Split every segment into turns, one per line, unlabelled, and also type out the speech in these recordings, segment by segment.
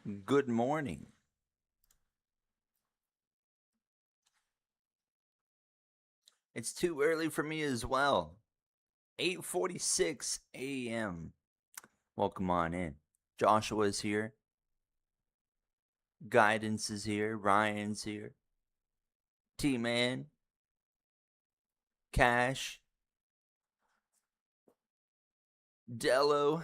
Good morning. It's too early for me as well. 8:46 a.m. Welcome on in. Joshua's here. Guidance is here. Ryan's here. T-Man. Cash. Dello.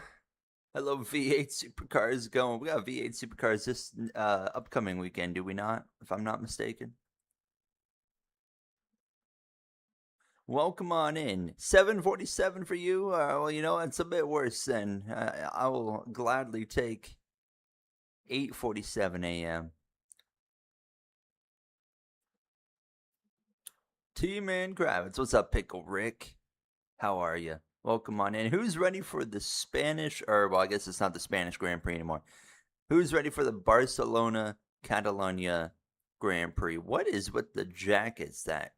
Hello, V8 Supercars going. We got V8 Supercars this upcoming weekend, do we not? If I'm not mistaken. Welcome on in. 7:47 for you. Well, you know, it's a bit worse then. I will gladly take 8:47 a.m. T-Man Kravitz. What's up, Pickle Rick? How are you? Welcome on in. Who's ready for the Spanish, or, well, I guess it's not the Spanish Grand Prix anymore. Who's ready for the Barcelona Catalonia Grand Prix? What is with the jackets that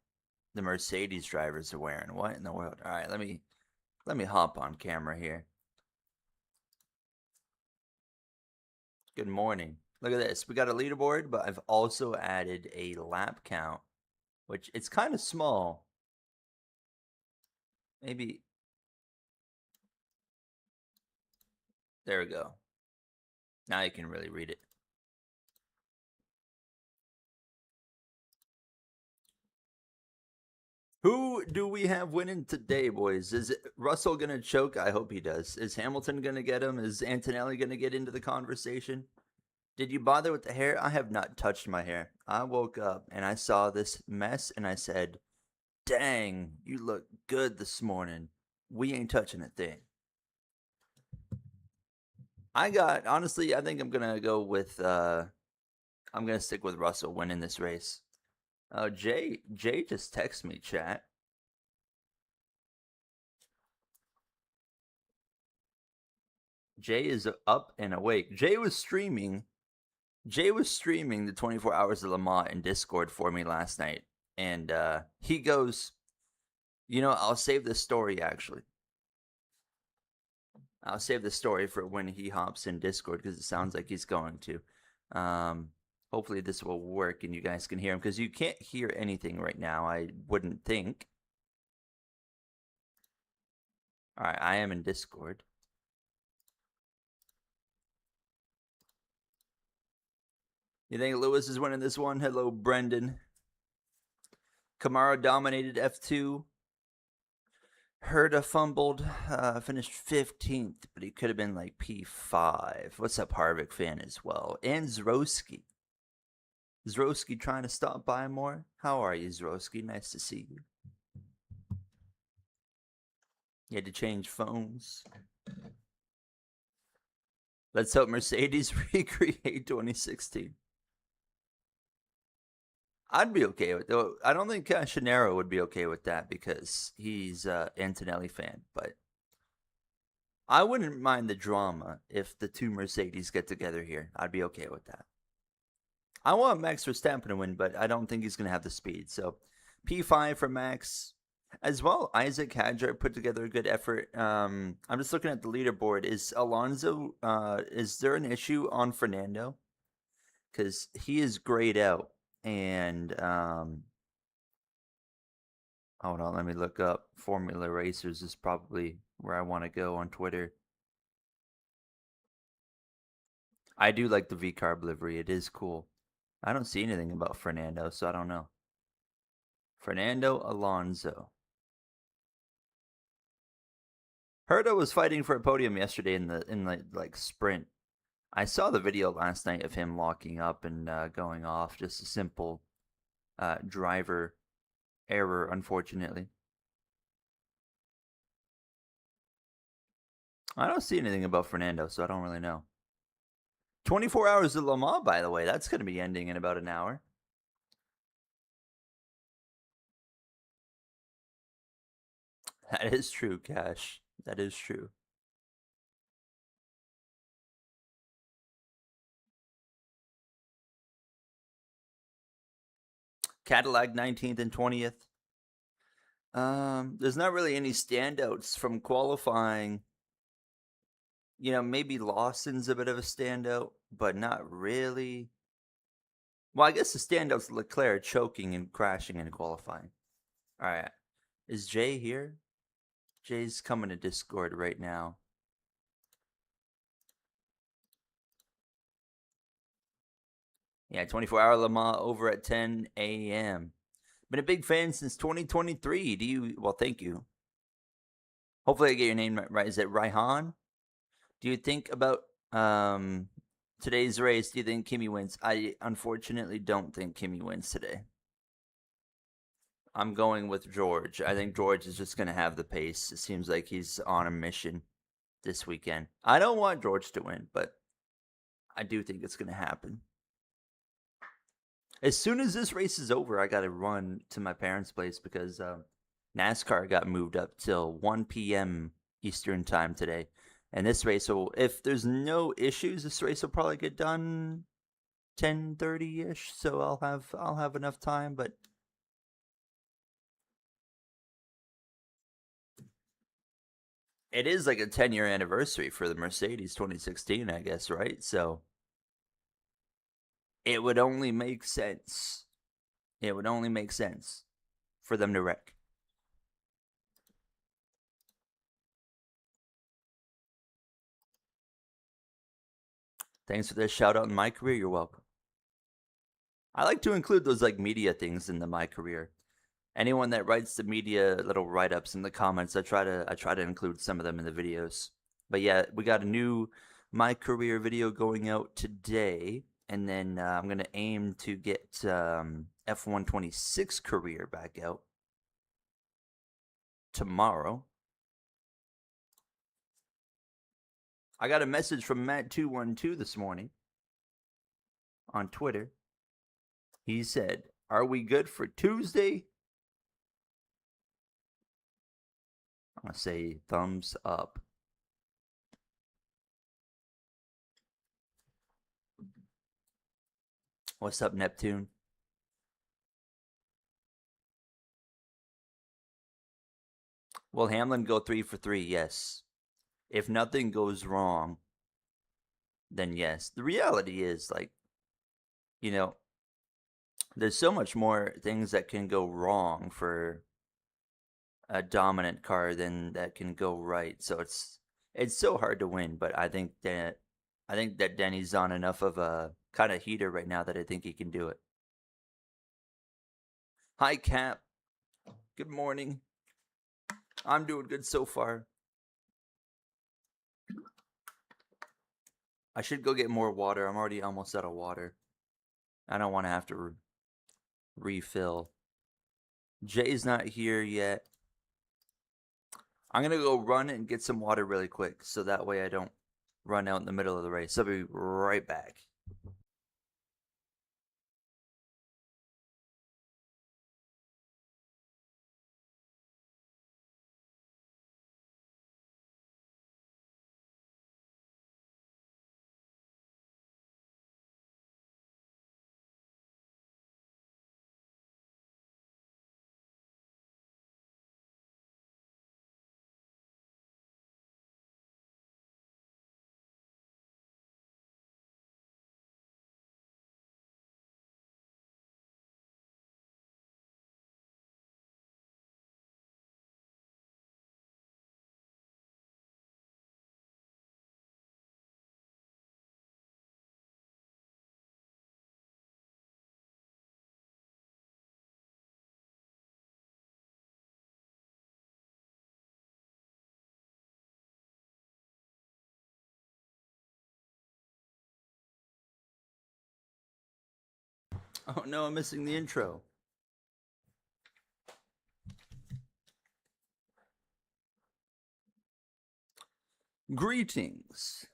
the Mercedes drivers are wearing? What in the world? All right, let me hop on camera here. Good morning. Look at this. We got a leaderboard, but I've also added a lap count, which it's kind of small. Maybe. There we go. Now you can really read it. Who do we have winning today, boys? Is Russell going to choke? I hope he does. Is Hamilton going to get him? Is Antonelli going to get into the conversation? Did you bother with the hair? I have not touched my hair. I woke up and I saw this mess and I said, dang, you look good this morning. We ain't touching a thing. Honestly, I think I'm going to go with, I'm going to stick with Russell winning this race. Jay just texted me, chat. Jay is up and awake. Jay was streaming the 24 Hours of Le Mans in Discord for me last night. And he goes, you know, I'll save this story, actually. I'll save the story for when he hops in Discord because it sounds like he's going to. Hopefully this will work and you guys can hear him because you can't hear anything right now, I wouldn't think. All right, I am in Discord. You think Lewis is winning this one? Hello, Brendan. Kamara dominated F2. Herta fumbled, finished 15th, but he could have been like P5. What's up, Harvick fan as well? And Zroski. Zroski trying to stop by more? How are you, Zroski? Nice to see you. You had to change phones. Let's hope Mercedes recreate 2016. I'd be okay with it. I don't think Shinero would be okay with that because he's an Antonelli fan, but I wouldn't mind the drama if the two Mercedes get together here. I'd be okay with that. I want Max Verstappen to win, but I don't think he's going to have the speed. So P5 for Max. As well, Isaac Hadjar put together a good effort. I'm just looking at the leaderboard. Is Alonso, is there an issue on Fernando? Because he is grayed out. And hold on, let me look up. Formula Racers is probably where I want to go on Twitter. I do like the V-carb livery. It is cool. I don't see anything about Fernando, so I don't know. Fernando Alonso. Herta was fighting for a podium yesterday in the like sprint. I saw the video last night of him locking up and going off. Just a simple driver error, unfortunately. I don't see anything about Fernando, so I don't really know. 24 Hours of Le Mans, by the way. That's going to be ending in about an hour. That is true, Cash. That is true. Cadillac 19th and 20th. There's not really any standouts from qualifying maybe Lawson's a bit of a standout, but not really. Well, I guess the standout's Leclerc choking and crashing in qualifying. All right. Is Jay here? Jay's coming to Discord right now. Yeah, 24-hour Le Mans over at 10 a.m. Been a big fan since 2023. Well, thank you. Hopefully I get your name right. Is it Raihan? Do you think about today's race? Do you think Kimi wins? I unfortunately don't think Kimi wins today. I'm going with George. I think George is just going to have the pace. It seems like he's on a mission this weekend. I don't want George to win, but I do think it's going to happen. As soon as this race is over, I got to run to my parents' place because NASCAR got moved up till 1 p.m. Eastern time today. And this race will, if there's no issues, this race will probably get done 10:30-ish. So I'll have enough time, but it is like a 10-year anniversary for the Mercedes 2016, I guess, right? So it would only make sense. It would only make sense for them to wreck. Thanks for the shout out in my career. You're welcome. I like to include those like media things in my career. Anyone that writes the media little write ups in the comments, I try to include some of them in the videos. But yeah, we got a new my career video going out today, and then I'm gonna aim to get F126 career back out tomorrow. I got a message from Matt212 this morning on Twitter. He said, "Are we good for Tuesday?" I'm gonna say thumbs up. What's up, Neptune? Will Hamlin go 3 for 3? Yes. If nothing goes wrong, then yes. The reality is, like, there's so much more things that can go wrong for a dominant car than that can go right. So it's so hard to win, but I think that Denny's on enough of a kind of heater right now that I think he can do it. Hi, Cap. Good morning. I'm doing good so far. I should go get more water. I'm already almost out of water. I don't want to have to refill. Jay's not here yet. I'm going to go run and get some water really quick so that way I don't run out in the middle of the race. I'll be right back. Oh no, I'm missing the intro. Greetings.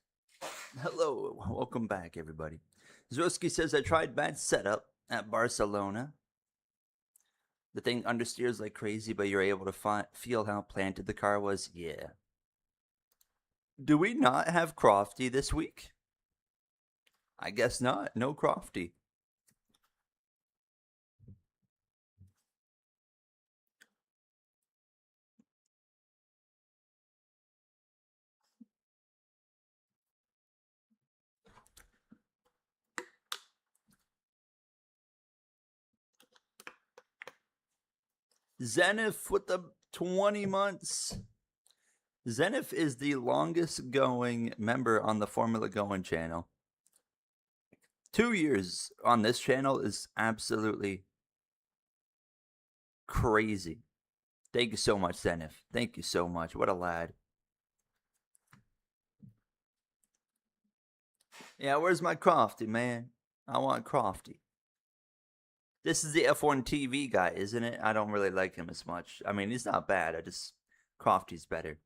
Hello, welcome back, everybody. Zroski says, I tried bad setup at Barcelona. The thing understeers like crazy, but you're able to feel how planted the car was. Yeah. Do we not have Crofty this week? I guess not. No Crofty. Zenith with the 20 months. Zenith is the longest going member on the Formula Going channel. 2 years on this channel is absolutely crazy. Thank you so much, Zenith. Thank you so much. What a lad. Yeah, where's my Crofty, man? I want Crofty. This is the F1 TV guy, isn't it? I don't really like him as much. I mean, he's not bad. Crofty's better.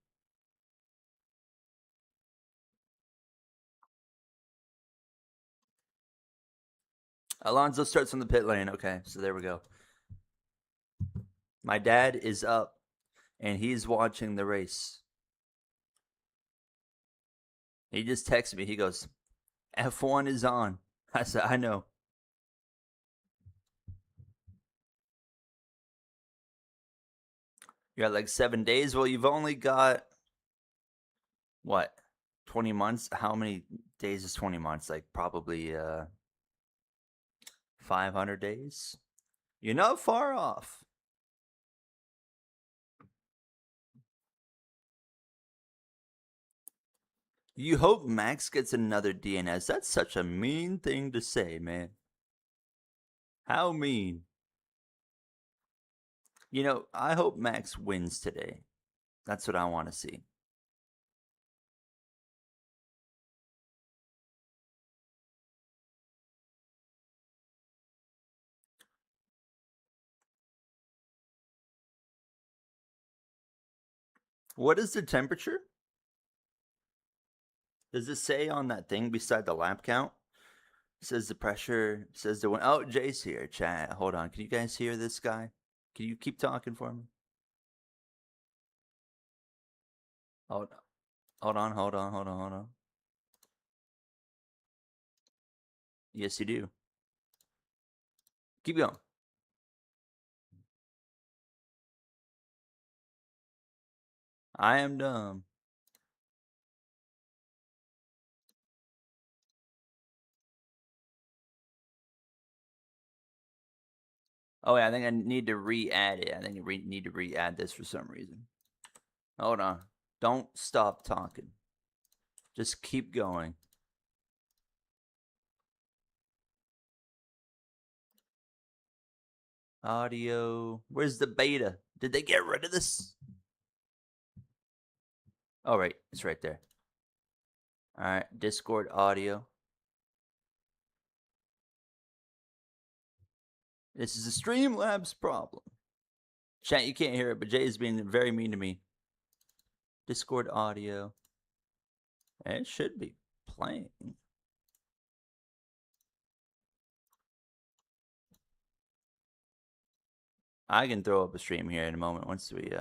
Alonso starts on the pit lane. Okay, so there we go. My dad is up, and he's watching the race. He just texted me. He goes, F1 is on. I said, I know. You got like 7 days? Well, you've only got, what, 20 months? How many days is 20 months? Like probably 500 days? You're not far off. You hope Max gets another DNS. That's such a mean thing to say, man. How mean. You know, I hope Max wins today. That's what I want to see. What is the temperature? Does it say on that thing beside the lap count? It says the pressure, says the wind. Oh, Jay's here, chat. Hold on. Can you guys hear this guy? Can you keep talking for me? Hold on. Yes, you do. Keep going. I am dumb. Oh, yeah, I think I need to re-add it. I think I need to re-add this for some reason. Hold on. Don't stop talking. Just keep going. Audio. Where's the beta? Did they get rid of this? Oh, right. It's right there. All right. Discord audio. This is a Streamlabs problem. Chat, you can't hear it, but Jay is being very mean to me. Discord audio. It should be playing. I can throw up a stream here in a moment once we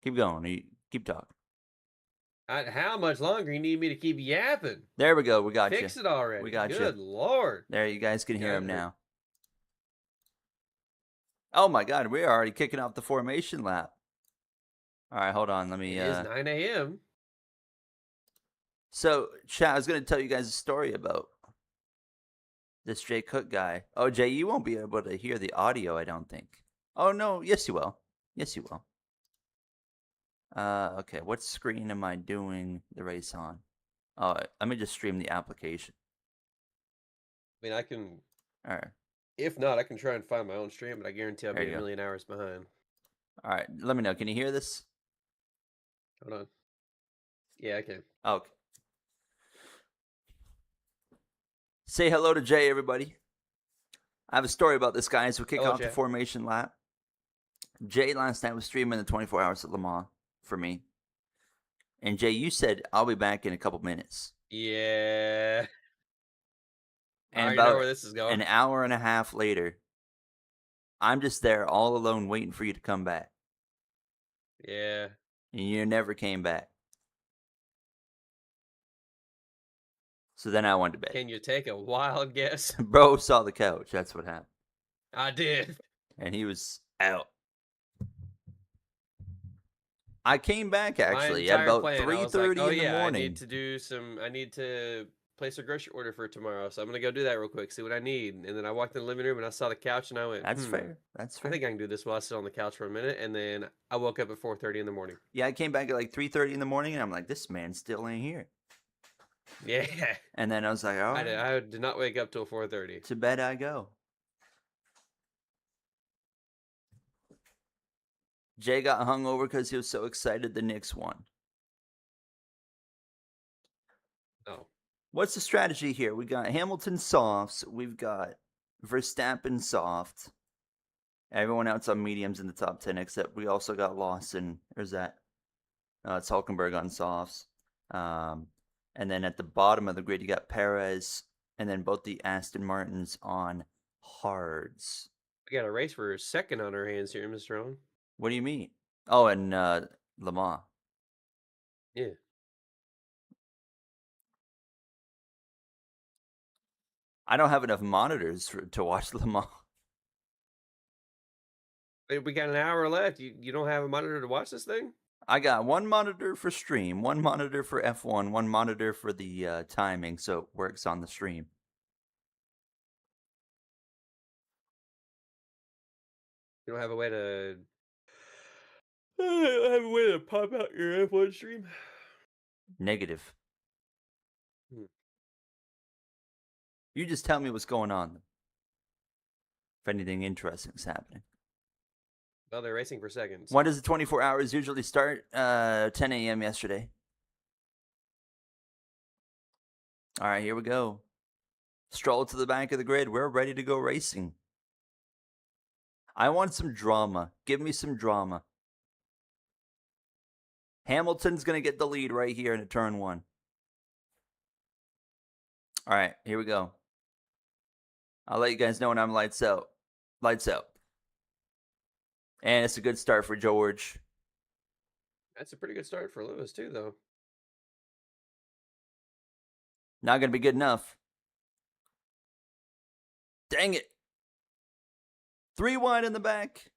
keep going. Keep talking.
How much longer you need me to keep yapping?
There we go. We got you.
Fix it already.
We got you.
Good Lord.
There, you guys can hear him now. Oh my God, we're already kicking off the formation lap. All right, hold on. Let me.
It is 9 a.m.
So, chat, I was going to tell you guys a story about this Jay Cook guy. Oh, Jay, you won't be able to hear the audio, I don't think. Oh, no. Yes, you will. Yes, you will. Okay, what screen am I doing the race on? Oh, let me just stream the application.
I mean, I can.
All right.
If not, I can try and find my own stream, but I guarantee I'll be a million hours behind.
All right, let me know. Can you hear this?
Hold on. Yeah, I can.
Okay. Say hello to Jay, everybody. I have a story about this guy as we kick off the formation lap. Jay last night was streaming the 24 Hours at Le Mans for me. And Jay, you said, I'll be back in a couple minutes.
Yeah.
And
I know where this is going.
An hour and a half later, I'm just there all alone waiting for you to come back.
Yeah.
And you never came back. So then I went to bed.
Can you take a wild guess?
Bro saw the couch. That's what happened.
I did.
And he was out. I came back actually at about 3:30 in the morning.
I need to place a grocery order for tomorrow, so I'm gonna go do that real quick, see what I need. And then I walked in the living room and I saw the couch and I went,
That's fair. That's
I
fair.
think I can do this while I sit on the couch for a minute. And then I woke up at 4:30 in the morning.
Yeah, I came back at like 3:30 in the morning, and I'm like, this man still ain't here.
Yeah.
And then I was like, all right,
I did not wake up till 4:30.
to bed I go. Jay got hung over because he was so excited the Knicks won.
No.
What's the strategy here? We got Hamilton softs. We've got Verstappen soft. Everyone else on mediums in the top 10, except we also got Lawson. Or is that? It's Hulkenberg on softs. And then at the bottom of the grid, you got Perez, and then both the Aston Martins on hards.
We got a race for a second on our hands here, Mr. Owen.
What do you mean? Oh, and Le Mans.
Yeah.
I don't have enough monitors to watch Le Mans.
We got an hour left. You don't have a monitor to watch this thing?
I got one monitor for stream, one monitor for F1, one monitor for the timing, so it works on the stream.
You don't have a way to... I don't have a way to pop out your F1 stream?
Negative.
Hmm.
You just tell me what's going on. If anything interesting is happening.
Well, they're racing for seconds.
When does the 24 hours usually start? 10 a.m. yesterday. All right, here we go. Stroll to the back of the grid. We're ready to go racing. I want some drama. Give me some drama. Hamilton's going to get the lead right here in turn 1. All right, here we go. I'll let you guys know when I'm lights out. Lights out. And it's a good start for George.
That's a pretty good start for Lewis, too, though.
Not going to be good enough. Dang it. 3 wide in the back.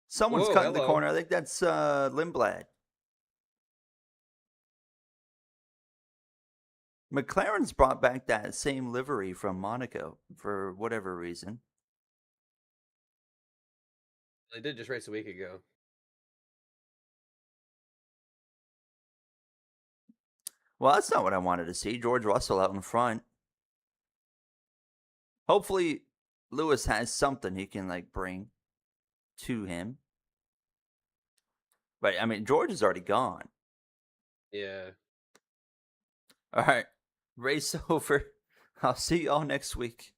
Someone's cutting the corner. I think that's Lindblad. McLaren's brought back that same livery from Monaco for whatever reason.
They did just race a week ago.
Well, that's not what I wanted to see. George Russell out in front. Hopefully, Lewis has something he can bring to him. But I mean, George is already gone.
Yeah.
All right, race over. I'll see y'all next week.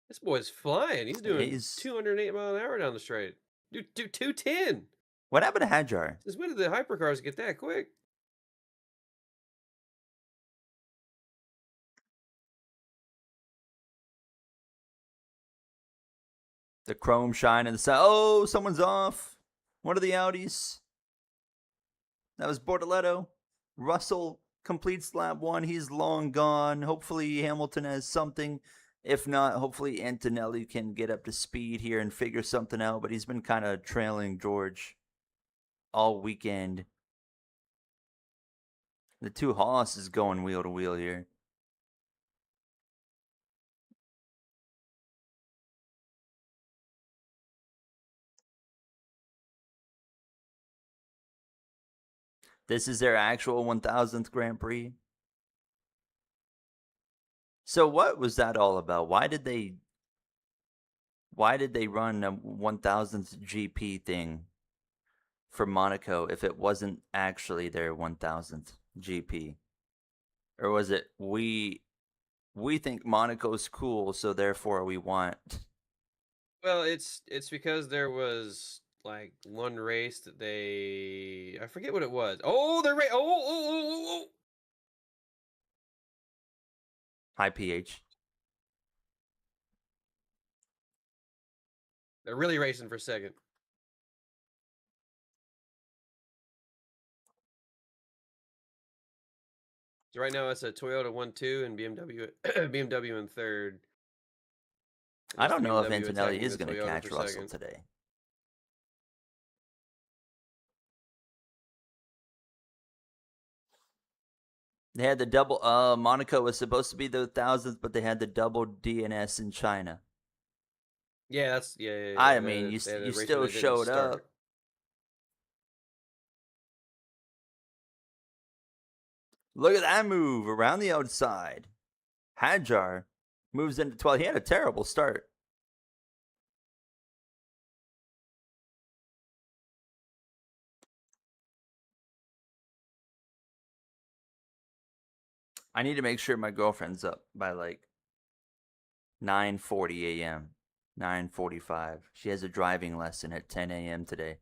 This boy's flying. He's doing 208 mile an hour down the straight. Dude, 210.
What happened to Hadjar?
Since when did the hypercars get that quick?
The chrome shine in the sun. Oh, someone's off. One of the Audis. That was Bortoletto. Russell completes lap 1. He's long gone. Hopefully Hamilton has something. If not, hopefully Antonelli can get up to speed here and figure something out. But he's been kind of trailing George all weekend. The 2 Haas is going wheel to wheel here. This is their actual 1000th Grand Prix. So what was that all about? Why did they run a 1000th GP thing for Monaco if it wasn't actually their 1000th GP? Or was it we think Monaco's cool, so therefore we want...
Well, it's because there was one race that I forget what it was. Oh, they're oh.
High pH.
They're really racing for second. So right now it's a Toyota 1-2 and BMW in third.
I don't know if Antonelli is going to catch Russell today. They had the double. Monaco was supposed to be the 1000th, but they had the double DNS in China.
Yeah, that's yeah.
I mean,
They had
you
a race where
still
they didn't
showed
start.
up. Look at that move around the outside. Hadjar moves into 12. He had a terrible start. I need to make sure my girlfriend's up by like 9:40 a.m. 9:45. She has a driving lesson at 10 a.m. today.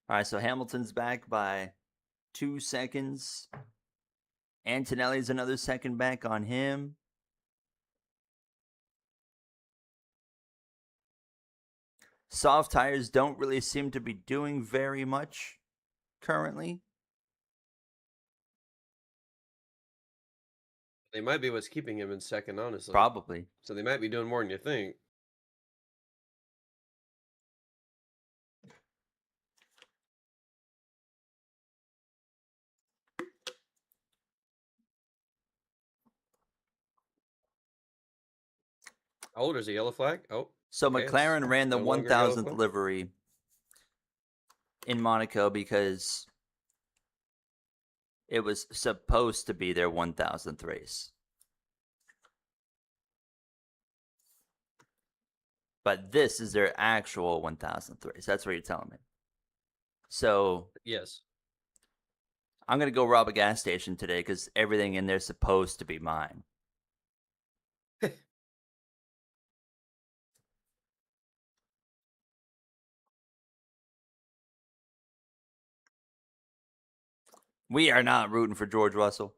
All right, so Hamilton's back by 2 seconds. Antonelli's another second back on him. Soft tires don't really seem to be doing very much currently.
They might be what's keeping him in second, honestly.
Probably.
So they might be doing more than you think. How old is a yellow flag? Oh,
So
okay,
McLaren ran the
no longer a yellow
1000th
flag.
livery in Monaco because it was supposed to be their 1000th race. But this is their actual 1000th race. That's what you're telling me. So
Yes.
I'm going to go rob a gas station today because everything in there's supposed to be mine. We are not rooting for George Russell.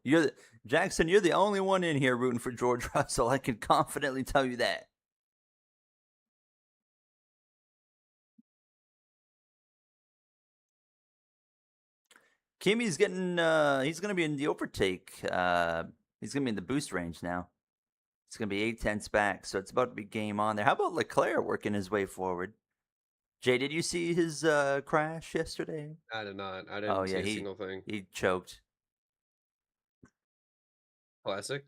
Jackson, you're the only one in here rooting for George Russell. I can confidently tell you that. Kimi's getting he's gonna be in the overtake. He's gonna be in the boost range now. It's gonna be 8 tenths back, so it's about to be game on there. How about Leclerc working his way forward? Jay, did you see his crash yesterday?
I did not. I
Oh
didn't
yeah,
see a single thing.
he choked.
Classic.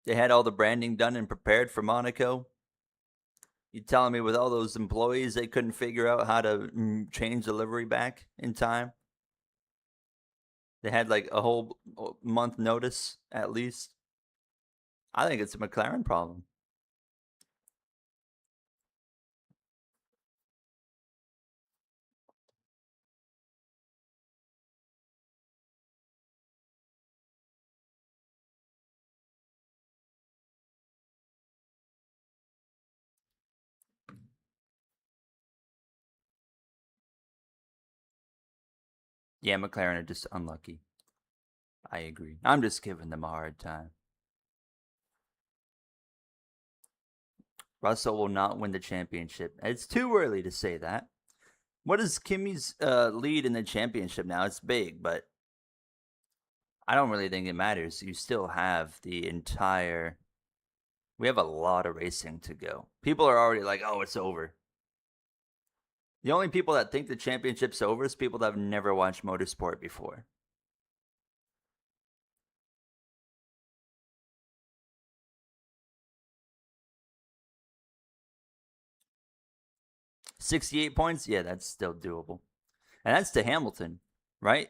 They had all the branding done and prepared for Monaco. You telling me with all those employees they couldn't figure out how to change the livery back in time? They had like a whole month notice at least. I think it's a McLaren problem. Yeah, McLaren are just unlucky. I agree. I'm just giving them a hard time. Russell will not win the championship. It's too early to say that. What is Kimi's lead in the championship now? It's big, but I don't really think it matters. You still have the entire. We have a lot of racing to go. People are already like, oh, it's over. The only people that think the championship's over is people that have never watched motorsport before. $68 points? Yeah, that's still doable. And that's to Hamilton, right?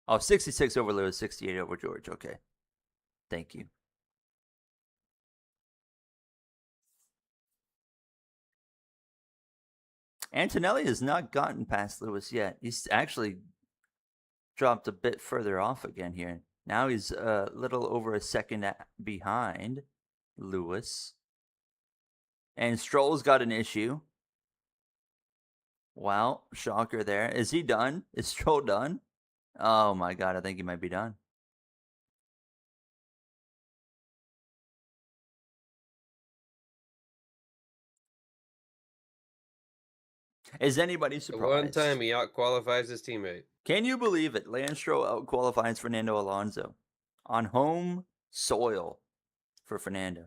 Oh, 66 over Lewis, 68 over George. Okay. Thank you. Antonelli has not gotten past Lewis yet. He's actually dropped a bit further off again here. Now he's a little over a second behind Lewis. And Stroll's got an issue. Wow, shocker there. Is he done? Is Stroll done? Oh my God, I think he might be done. Is anybody
The one
surprised?
time he out-qualifies his teammate.
Can you believe it? Lance Stroll out-qualifies Fernando Alonso on home soil for Fernando.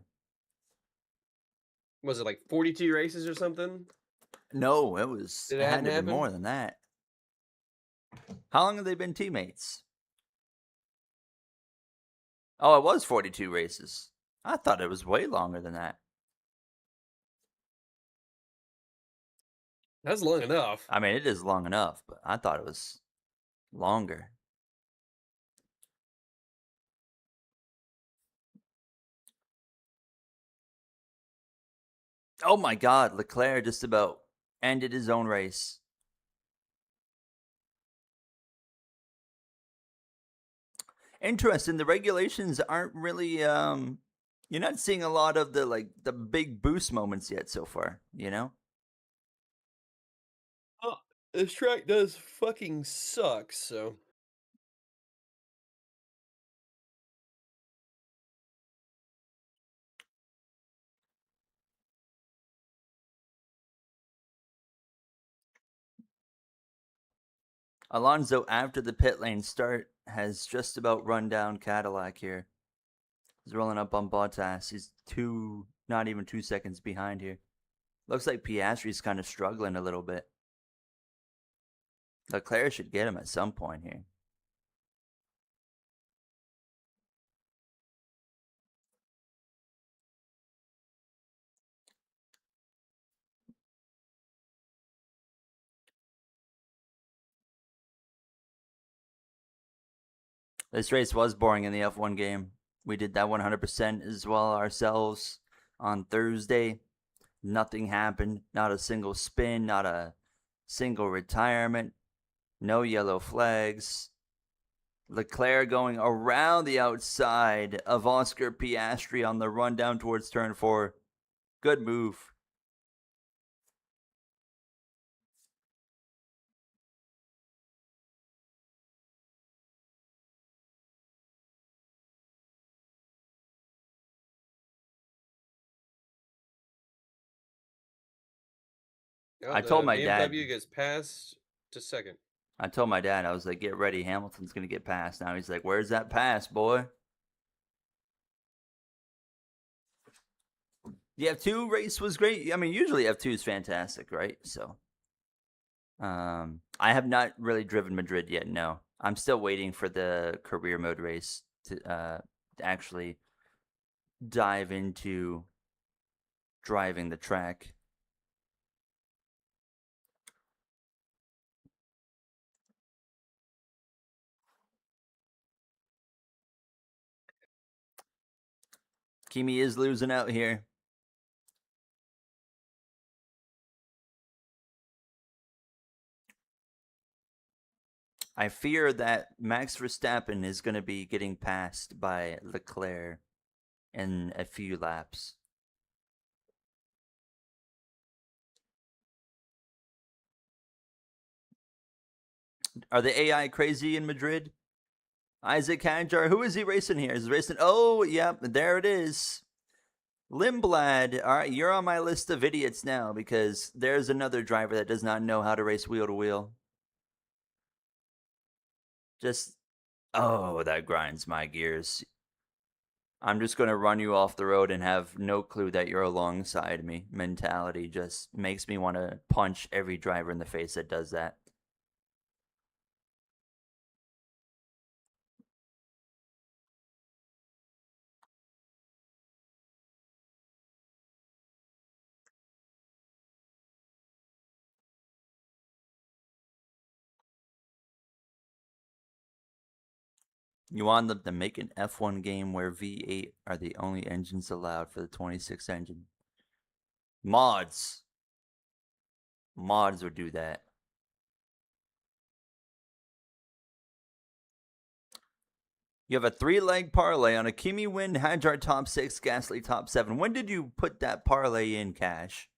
Was it like 42 races or something?
No, it
It
had
hadn't
to be
happened?
more than that. How long have they been teammates? Oh, it was 42 races. I thought it was way longer than that.
That's long enough.
I mean, it is long enough, but I thought it was longer. Oh my God, Leclerc just about ended his own race. Interesting. The regulations aren't really you're not seeing a lot of the big boost moments yet so far, you know?
Oh, this track does fucking suck, so.
Alonso, after the pit lane start, has just about run down Cadillac here. He's rolling up on Bottas. He's not even 2 seconds behind here. Looks like Piastri's kind of struggling a little bit. Leclerc should get him at some point here. This race was boring in the F1 game. We did that 100% as well ourselves on Thursday. Nothing happened. Not a single spin, not a single retirement, no yellow flags. Leclerc going around the outside of Oscar Piastri on the run down towards turn 4. Good move.
Oh,
I told
the
my dad.
BMW gets passed to second.
I told my dad, I was like, get ready, Hamilton's going to get passed. Now he's like, where's that pass, boy? The F2 race was great. I mean, usually F2 is fantastic, right? So, I have not really driven Madrid yet. No, I'm still waiting for the career mode race to actually dive into driving the track. Kimi is losing out here. I fear that Max Verstappen is going to be getting passed by Leclerc in a few laps. Are the AI crazy in Madrid? Isaac Hadjar, who is he racing here? Is he racing? Oh, yep, there it is. Limblad, all right, you're on my list of idiots now because there's another driver that does not know how to race wheel to wheel. That grinds my gears. I'm just going to run you off the road and have no clue that you're alongside me. Mentality just makes me want to punch every driver in the face that does that. You want them to make an F1 game where V8 are the only engines allowed for the 26 engine. Mods would do that. You have a 3-leg parlay on a Kimi win, Hadjar top 6, Gasly top 7. When did you put that parlay in, Cash?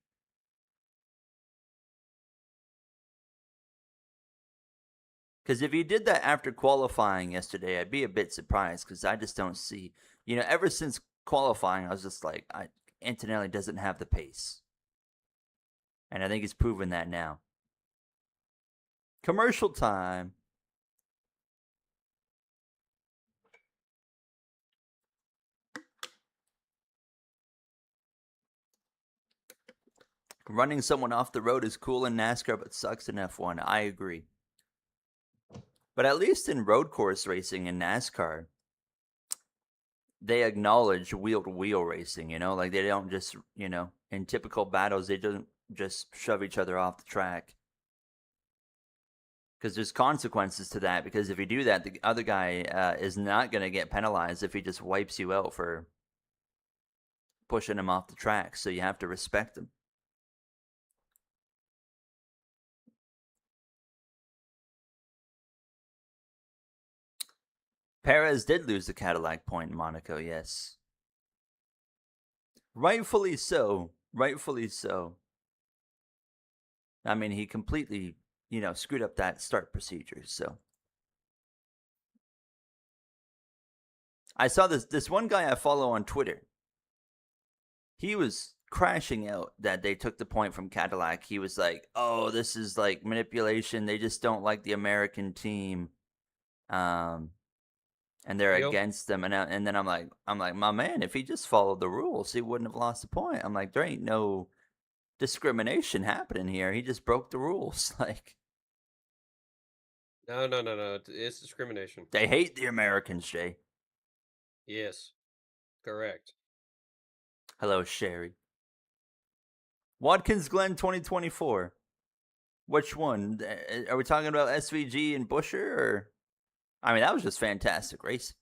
Because if you did that after qualifying yesterday, I'd be a bit surprised because I just don't see, ever since qualifying, I was just like, Antonelli doesn't have the pace. And I think he's proven that now. Commercial time. Running someone off the road is cool in NASCAR, but sucks in F1. I agree. But at least in road course racing in NASCAR, they acknowledge wheel to wheel racing, like they don't just, in typical battles, they don't just shove each other off the track. Because there's consequences to that. Because if you do that, the other guy is not going to get penalized if he just wipes you out for pushing him off the track. So you have to respect him. Perez did lose the Cadillac point in Monaco, yes. Rightfully so. Rightfully so. I mean, he completely, screwed up that start procedure. So I saw this one guy I follow on Twitter. He was crashing out that they took the point from Cadillac. He was like, "Oh, this is like manipulation. They just don't like the American team, and they're against them." And then I'm like, my man, if he just followed the rules, he wouldn't have lost the point. I'm like, there ain't no discrimination happening here. He just broke the rules. Like,
No. It's discrimination.
they hate the Americans, Jay.
Yes, correct.
Hello, Sherry. Watkins Glen 2024. Which one? Are we talking about SVG and Buescher? Or, I mean, that was just fantastic racing.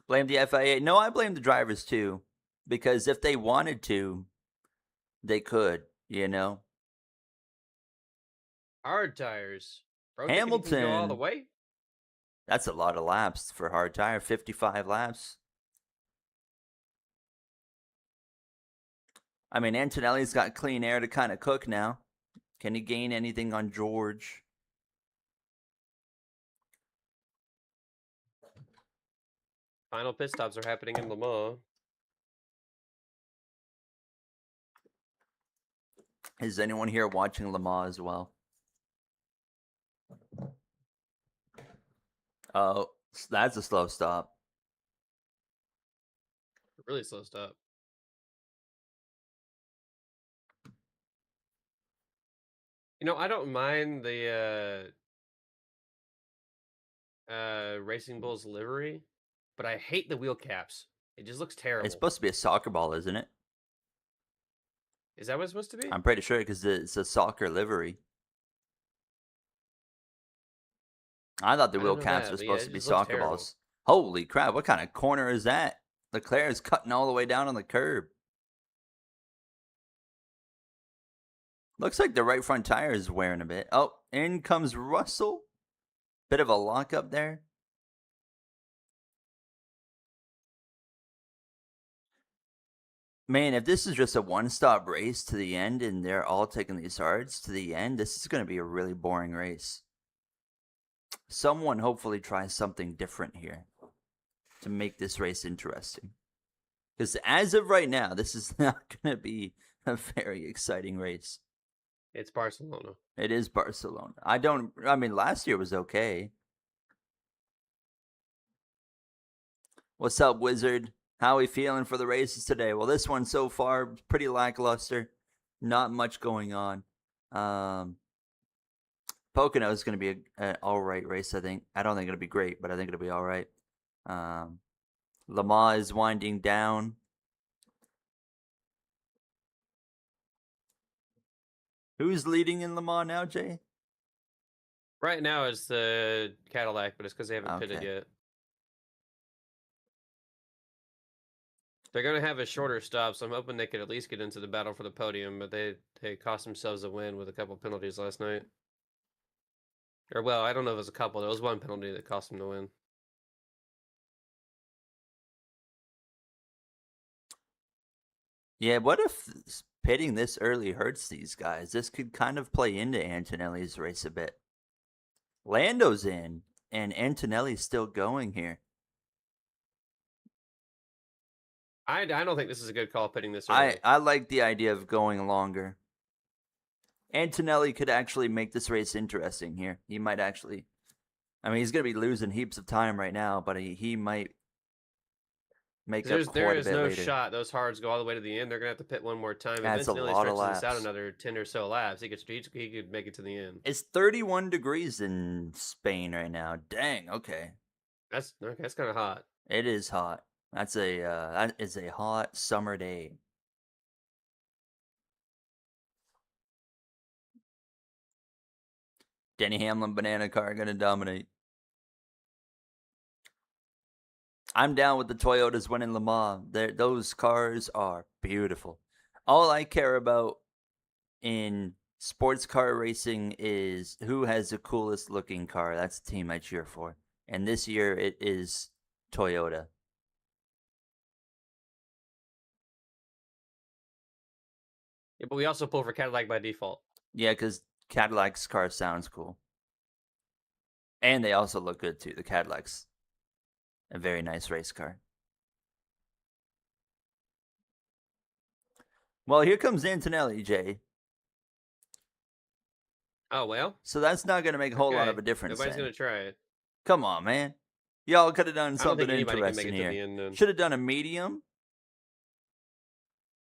Blame the FIA? No, I blame the drivers too, because if they wanted to, they could.
Hard tires. Bro,
Hamilton
can go all the way.
That's a lot of laps for hard tire. 55 laps. I mean, Antonelli's got clean air to kind of cook now. Can he gain anything on George?
Final pit stops are happening in Le Mans.
Is anyone here watching Le Mans as well? Oh, that's a slow stop.
Really slow stop. I don't mind the Racing Bulls livery, but I hate the wheel caps. It just looks terrible.
It's supposed to be a soccer ball, isn't it?
Is that what it's supposed to be?
I'm pretty sure because it's a soccer livery. I thought the wheel caps were supposed to be soccer balls. Holy crap, what kind of corner is that? Leclerc is cutting all the way down on the curb. Looks like the right front tire is wearing a bit. Oh, in comes Russell. Bit of a lockup there. Man, if this is just a one-stop race to the end and they're all taking these hards to the end, this is going to be a really boring race. Someone hopefully tries something different here to make this race interesting. Because as of right now, this is not going to be a very exciting race.
It's Barcelona.
It is Barcelona. I mean, last year was okay. What's up, Wizard? How are we feeling for the races today? Well, this one so far, pretty lackluster. Not much going on. Pocono is going to be an all right race, I think. I don't think it'll be great, but I think it'll be all right. Le Mans is winding down. Who's leading in Le Mans now, Jay?
Right now it's the Cadillac, but it's because they haven't pitted yet. They're going to have a shorter stop, so I'm hoping they could at least get into the battle for the podium, but they cost themselves a win with a couple penalties last night. Or, well, I don't know if it was a couple. There was one penalty that cost them the win.
Yeah, what if pitting this early hurts these guys? This could kind of play into Antonelli's race a bit. Lando's in, and Antonelli's still going here.
I don't think this is a good call pitting this early.
I like the idea of going longer. Antonelli could actually make this race interesting here. He might actually. I mean, he's going to be losing heaps of time right now, but he might make up quite
There
a
is
bit
no
later.
shot those hards go all the way to the end. They're gonna have to pit one more time.
That's a
Eventually,
lot of
stretches this out
laps.
another 10 or so laps. He could make it to the end.
It's 31 degrees in Spain right now. Dang. Okay.
That's okay. That's kind of hot.
It is hot. That is a hot summer day. Denny Hamlin banana car gonna dominate. I'm down with the Toyotas winning Le Mans. Those cars are beautiful. All I care about in sports car racing is who has the coolest looking car. That's the team I cheer for. And this year it is Toyota.
Yeah, but we also pull for Cadillac by default.
Yeah, because Cadillac's car sounds cool. And they also look good too. The Cadillac's a very nice race car. Well, here comes Antonelli, Jay.
Oh, well.
So that's not going to make a whole lot of a difference.
Nobody's going to try it.
Come on, man. Y'all could have done something
I don't think anybody
interesting
can make it
here.
to the end,
Should have done a medium.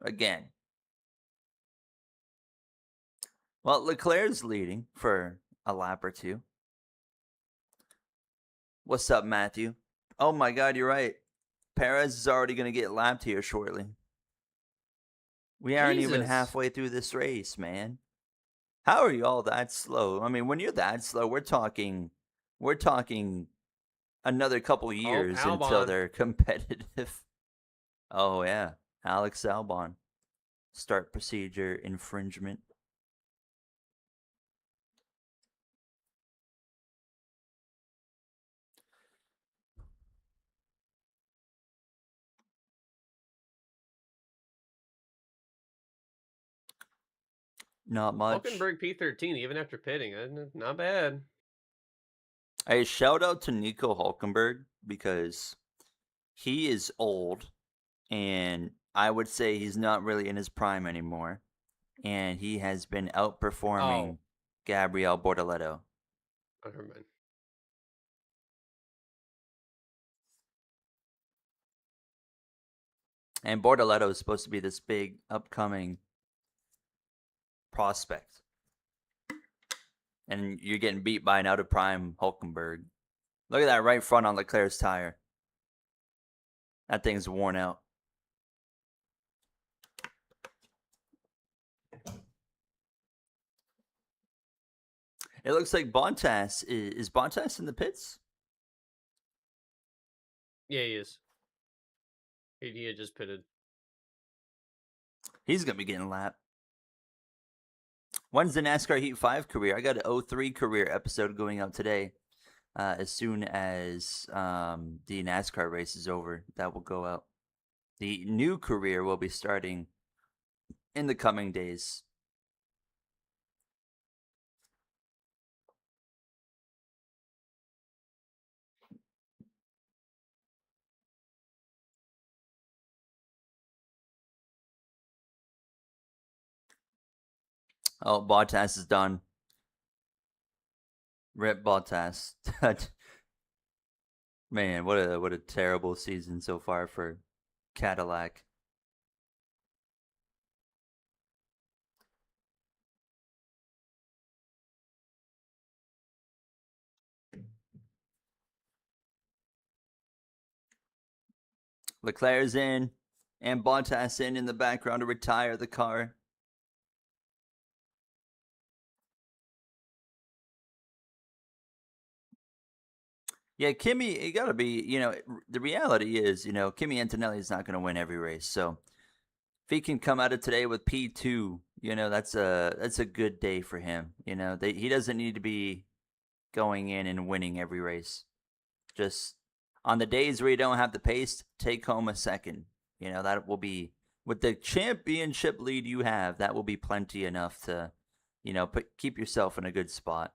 Again. Well, Leclerc's leading for a lap or two. What's up, Matthew? Oh my God, you're right. Perez is already going to get lapped here shortly. We aren't even halfway through this race, man. How are you all that slow? I mean, when you're that slow, we're talking another couple years until they're competitive. Oh yeah, Alex Albon. Start procedure infringement. Not much.
Hulkenberg P13, even after pitting. Not bad.
Hey, shout out to Nico Hulkenberg because he is old and I would say he's not really in his prime anymore. And he has been outperforming Gabriel Bortoleto.
Oh, never mind.
And Bortoleto is supposed to be this big upcoming prospect. And you're getting beat by an out of prime Hulkenberg. Look at that right front on Leclerc's tire. That thing's worn out. It looks like Bottas is Bottas in the pits?
Yeah, he is. He had just pitted.
He's going to be getting lapped. When's the NASCAR Heat 5 career? I got an 03 career episode going out today. As soon as the NASCAR race is over, that will go out. The new career will be starting in the coming days. Oh, Bottas is done. Rip Bottas. Man, what a terrible season so far for Cadillac. Leclerc's in, and Bottas in the background to retire the car. Yeah, Kimi, it got to be, the reality is, Kimi Antonelli is not going to win every race. So if he can come out of today with P2, that's a good day for him. He doesn't need to be going in and winning every race. Just on the days where you don't have the pace, take home a second. That will be With the championship lead you have, that will be plenty enough to, keep yourself in a good spot.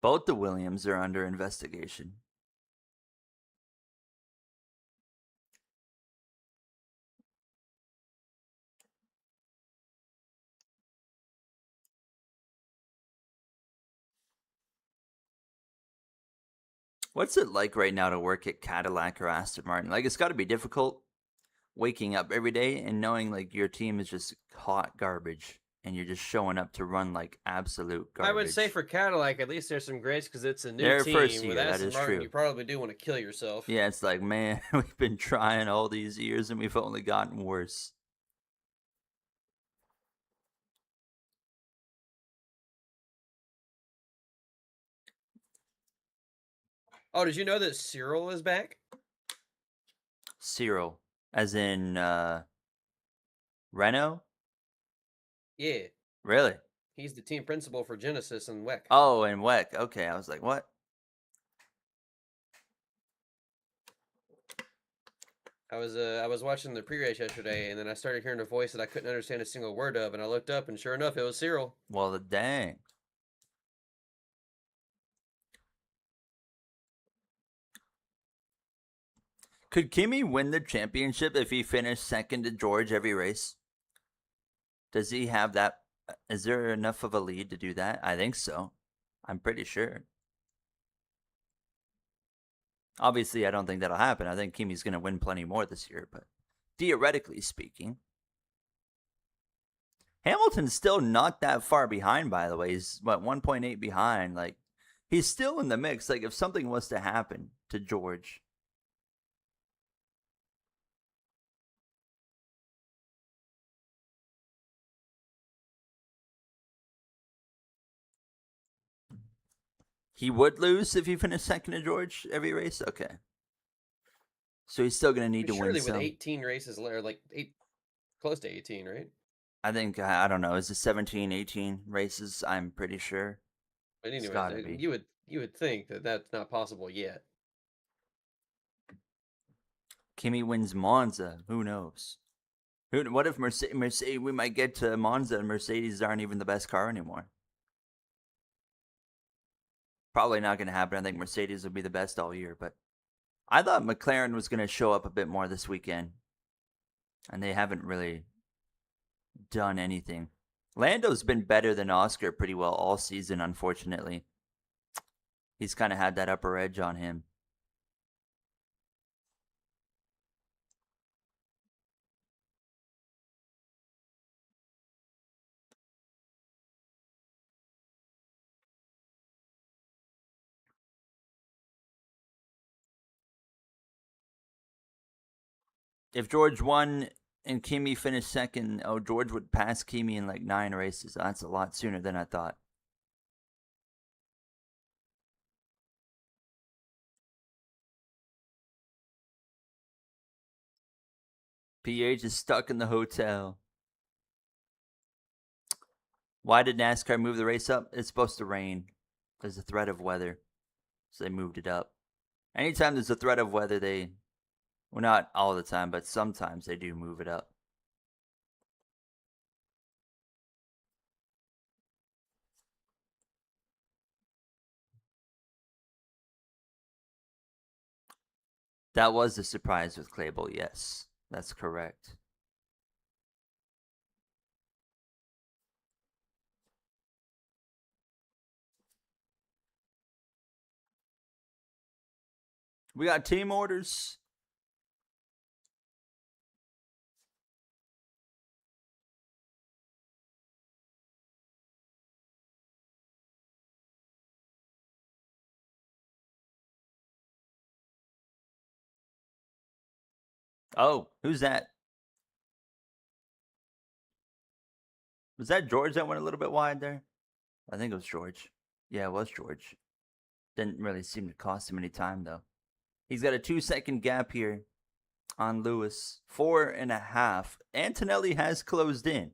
Both the Williams are under investigation. What's it like right now to work at Cadillac or Aston Martin? Like, it's got to be difficult waking up every day and knowing like your team is just hot garbage and you're just showing up to run like absolute garbage.
I would say for Cadillac, at least there's some grace because it's a new
Their
team.
first
With
year, that
Aston
is
Martin,
true.
you probably do want to kill yourself.
Yeah, it's like, man, we've been trying all these years and we've only gotten worse.
Oh, did you know that Cyril is back?
Cyril, as in Renault?
Yeah.
Really?
He's the team principal for Genesis and WEC.
Oh, and WEC. Okay, I was like, what?
I was watching the pre-race yesterday, and then I started hearing a voice that I couldn't understand a single word of, and I looked up, and sure enough, it was Cyril.
Well, dang. Could Kimi win the championship if he finished second to George every race? Does he have that? Is there enough of a lead to do that? I think so. I'm pretty sure. Obviously, I don't think that'll happen. I think Kimi's going to win plenty more this year, but theoretically speaking, Hamilton's still not that far behind, by the way. He's, 1.8 behind? Like, he's still in the mix. Like, if something was to happen to George, he would lose if he finished second to George every race? Okay. So he's still going to need to win some.
Surely with 18 races, or like close to 18, right?
I think, I don't know, is it 17, 18 races? I'm pretty sure.
But anyway, you would think that that's not possible yet.
Kimi wins Monza. Who knows? What if Mercedes? We might get to Monza and Mercedes aren't even the best car anymore. Probably not going to happen. I think Mercedes will be the best all year. But I thought McLaren was going to show up a bit more this weekend, and they haven't really done anything. Lando's been better than Oscar pretty well all season, unfortunately. He's kind of had that upper edge on him. If George won and Kimi finished second, George would pass Kimi in like 9 races. That's a lot sooner than I thought. PH is stuck in the hotel. Why did NASCAR move the race up? It's supposed to rain. There's a threat of weather. So they moved it up. Anytime there's a threat of weather, well, not all the time, but sometimes they do move it up. That was the surprise with Clable, yes. That's correct. We got team orders. Oh, who's that? Was that George that went a little bit wide there? I think it was George. Yeah, it was George. Didn't really seem to cost him any time, though. He's got a 2-second gap here on Lewis. 4.5. Antonelli has closed in.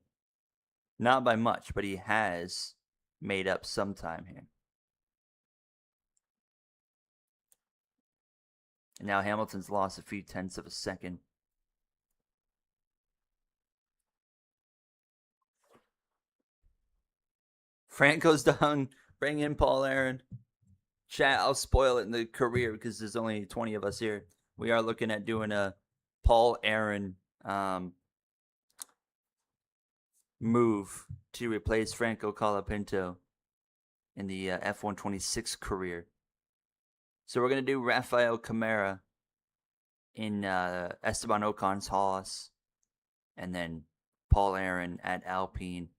Not by much, but he has made up some time here. And now Hamilton's lost a few tenths of a second. Franco's down. Bring in Paul Aaron. Chat, I'll spoil it in the career because there's only 20 of us here. We are looking at doing a Paul Aaron move to replace Franco Colapinto in the F126 career. So we're going to do Rafael Camara in Esteban Ocon's Haas, and then Paul Aaron at Alpine.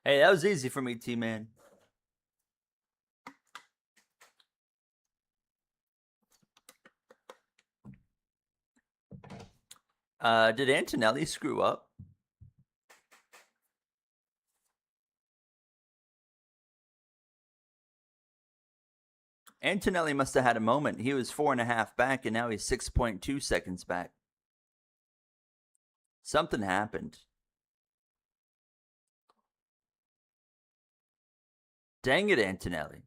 Hey, that was easy for me, T-Man. Did Antonelli screw up? Antonelli must have had a moment. He was 4.5 back, and now he's 6.2 seconds back. Something happened. Dang it, Antonelli.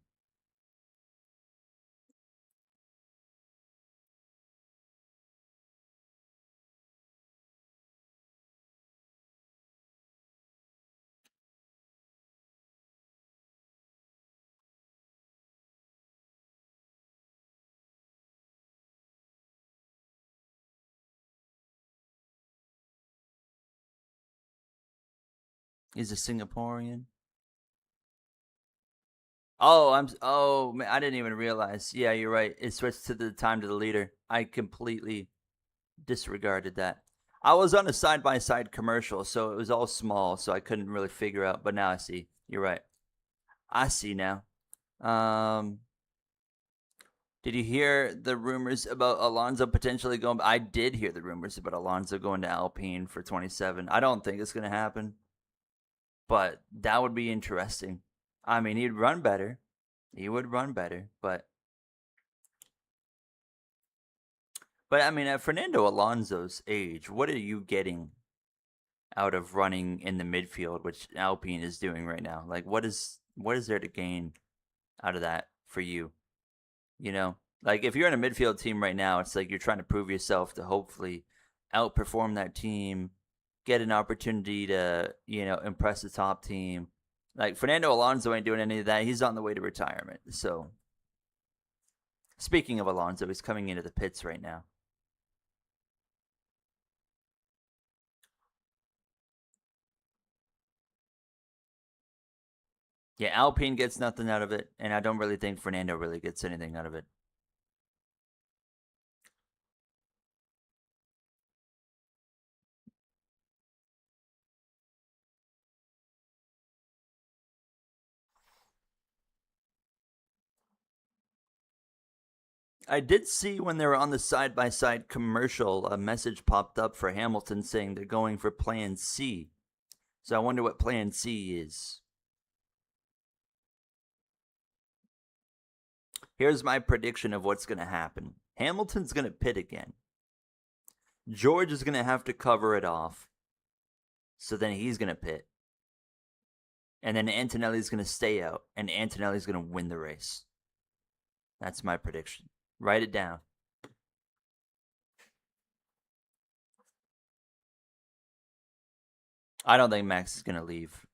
He's a Singaporean. Oh, man, I didn't even realize. Yeah, you're right. It switched to the time to the leader. I completely disregarded that. I was on a side-by-side commercial, so it was all small, so I couldn't really figure out. But now I see. You're right. I see now. Did you hear the rumors about Alonso potentially going? I did hear the rumors about Alonso going to Alpine for 27. I don't think it's going to happen, but that would be interesting. I mean, he'd run better. He would run better, but I mean, at Fernando Alonso's age, what are you getting out of running in the midfield, which Alpine is doing right now? Like, what is there to gain out of that for you? You know, like if you're in a midfield team right now, it's like you're trying to prove yourself to hopefully outperform that team, get an opportunity to, impress the top team. Like Fernando Alonso ain't doing any of that. He's on the way to retirement. So, speaking of Alonso, he's coming into the pits right now. Yeah, Alpine gets nothing out of it, and I don't really think Fernando really gets anything out of it. I did see when they were on the side-by-side commercial, a message popped up for Hamilton saying they're going for Plan C. So I wonder what Plan C is. Here's my prediction of what's going to happen. Hamilton's going to pit again. George is going to have to cover it off. So then he's going to pit. And then Antonelli's going to stay out. And Antonelli's going to win the race. That's my prediction. Write it down. I don't think Max is going to leave.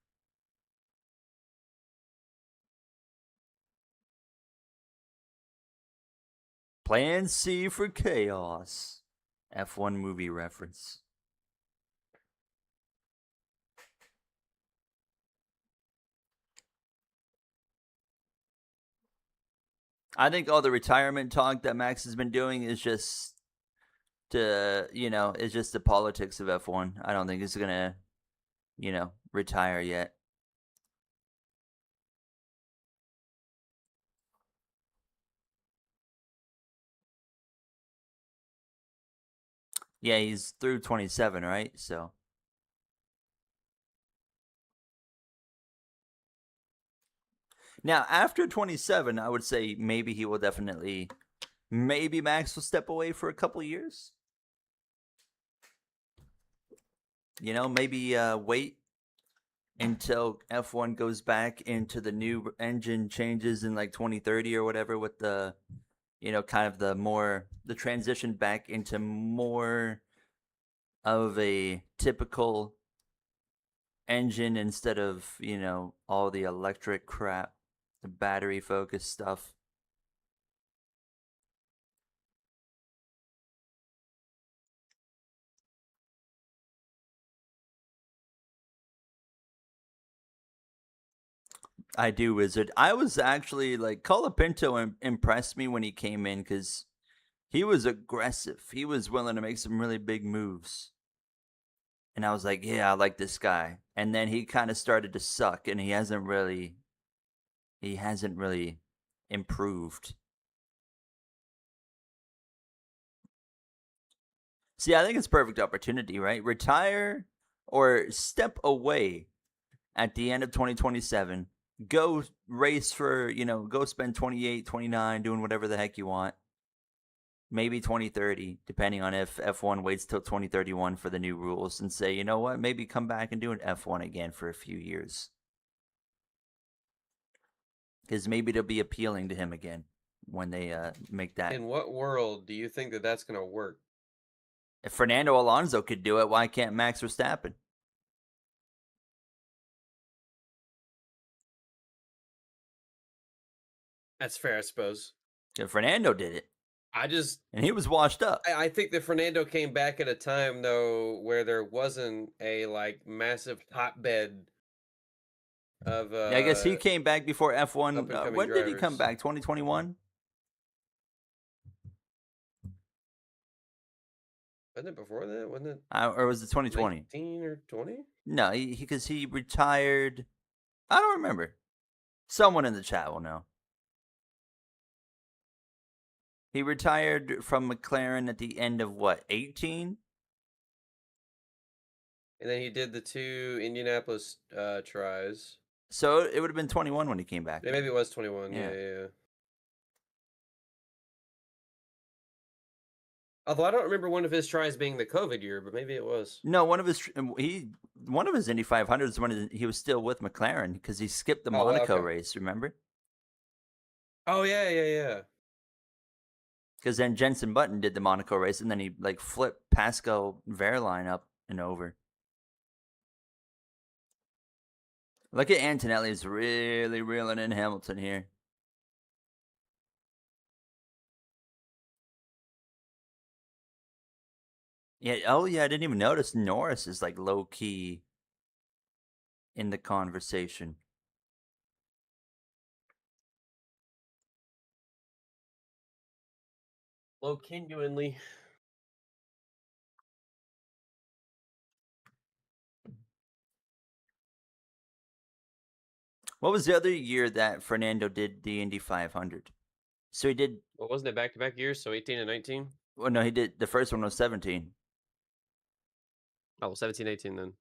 Plan C for chaos. F1 movie reference. I think all the retirement talk that Max has been doing is just it's just the politics of F1. I don't think he's going to, retire yet. Yeah, he's through 27, right? So Now, after 27, I would say maybe he will definitely, maybe Max will step away for a couple years. You know, maybe wait until F1 goes back into the new engine changes in like 2030 or whatever with the, you know, kind of the transition back into more of a typical engine instead of, you know, all the electric crap, the battery focused stuff. I do, Wizard. I was actually like, Colapinto impressed me when he came in because he was aggressive. He was willing to make some really big moves. And I was like, yeah, I like this guy. And then he kind of started to suck, and he hasn't really improved. See, I think it's perfect opportunity, right? Retire or step away at the end of 2027. Go race for, you know, go spend 28, 29 doing whatever the heck you want. Maybe 2030, depending on if F1 waits till 2031 for the new rules and say, you know what, maybe come back and do an F1 again for a few years. Because maybe it'll be appealing to him again when they make that.
In what world do you think that that's going to work?
If Fernando Alonso could do it, why can't Max Verstappen?
That's fair, I suppose.
If Fernando did it, and he was washed up.
I think that Fernando came back at a time though where there wasn't a like massive hotbed of
Yeah, I guess he came back before F1.
up-and-coming
When did he come
drivers.
back? 2021?
Wasn't it before that? Wasn't it
Or was it 2020?
19 or 20?
No, because he retired. I don't remember. Someone in the chat will know. He retired from McLaren at the end of what, 18?
And then he did the 2 Indianapolis tries.
So it would have been 21 when he came back.
Yeah, maybe it was 21.
Yeah.
Yeah. Although I don't remember one of his tries being the COVID year, but maybe it was.
No, one of his Indy 500s when he was still with McLaren because he skipped the Monaco race. Remember?
Oh yeah.
Because then Jenson Button did the Monaco race, and then he like flipped Pascal Wehrlein up and over. Look at Antonelli's really reeling in Hamilton here. Yeah. Oh yeah, I didn't even notice Norris is like low key in the conversation.
Low genuinely.
What was the other year that Fernando did the Indy 500? So he did.
Well, wasn't it back-to-back years? So 18 and 19?
Well, no, he did. The first one was 17.
Oh, well, 17, 18 then.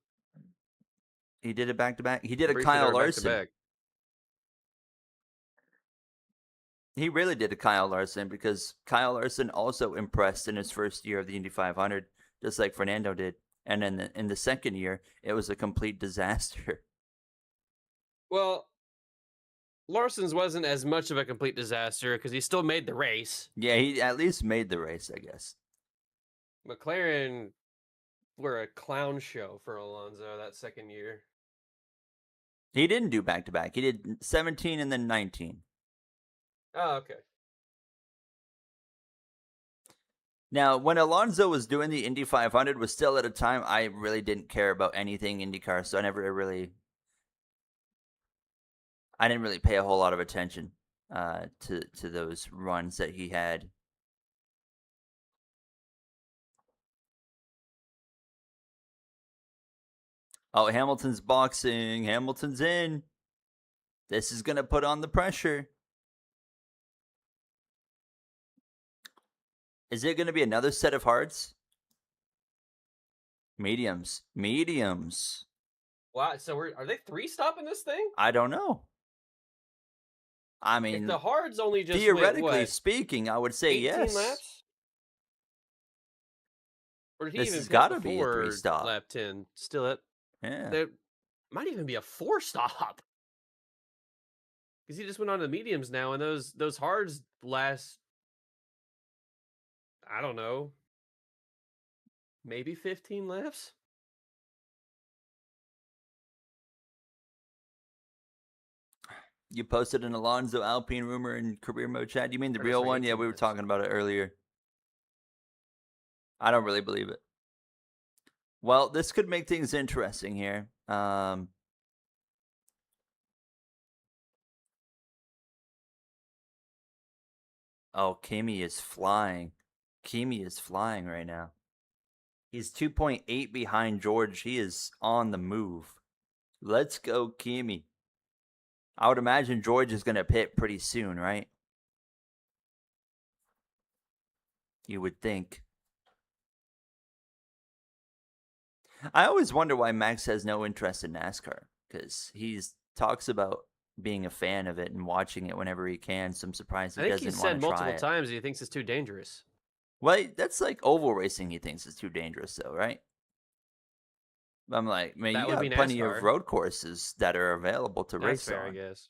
He did it back to back. He did a Kyle Larson. He really did a Kyle Larson because Kyle Larson also impressed in his first year of the Indy 500, just like Fernando did. And then in the second year, it was a complete disaster.
Well, Larson's wasn't as much of a complete disaster because he still made the race.
Yeah, he at least made the race, I guess.
McLaren were a clown show for Alonso that second year.
He didn't do back to back. He did 17 and then 19.
Oh, okay.
Now, when Alonso was doing the Indy 500 was still at a time I really didn't care about anything IndyCar, so I didn't really pay a whole lot of attention to those runs that he had. Oh, Hamilton's boxing. Hamilton's in. This is going to put on the pressure. Is it going to be another set of hards? Mediums.
Wow, so are they 3 stopping this thing?
I don't know. I
If
mean,
the hards only just went,
theoretically
what,
speaking, I would say
18
yes.
laps? Or did he
This
even
has
pit
got to be a
before
3-stop.
lap 10? Still at
Yeah.
there might even be a 4-stop. Because he just went on to the mediums now, and those hards last, I don't know, maybe 15 laps?
You posted an Alonso Alpine rumor in career mode chat. You mean the
Or no,
real
sorry,
one? Yeah,
18
we were
laps.
talking about it earlier. I don't really believe it. Well, this could make things interesting here. Oh, Kimi is flying. Kimi is flying right now. He's 2.8 behind George. He is on the move. Let's go, Kimi. I would imagine George is going to pit pretty soon, right? You would think. I always wonder why Max has no interest in NASCAR, because he talks about being a fan of it and watching it whenever he can. So I'm surprised he
I think he
doesn't
said
want to try
multiple
it.
times he thinks it's too dangerous.
Well, that's like oval racing. He thinks is too dangerous, though, right? I'm like, man,
That
you
would be
got plenty of
NASCAR.
road courses that are available to
That's
race
fair,
on.
I guess.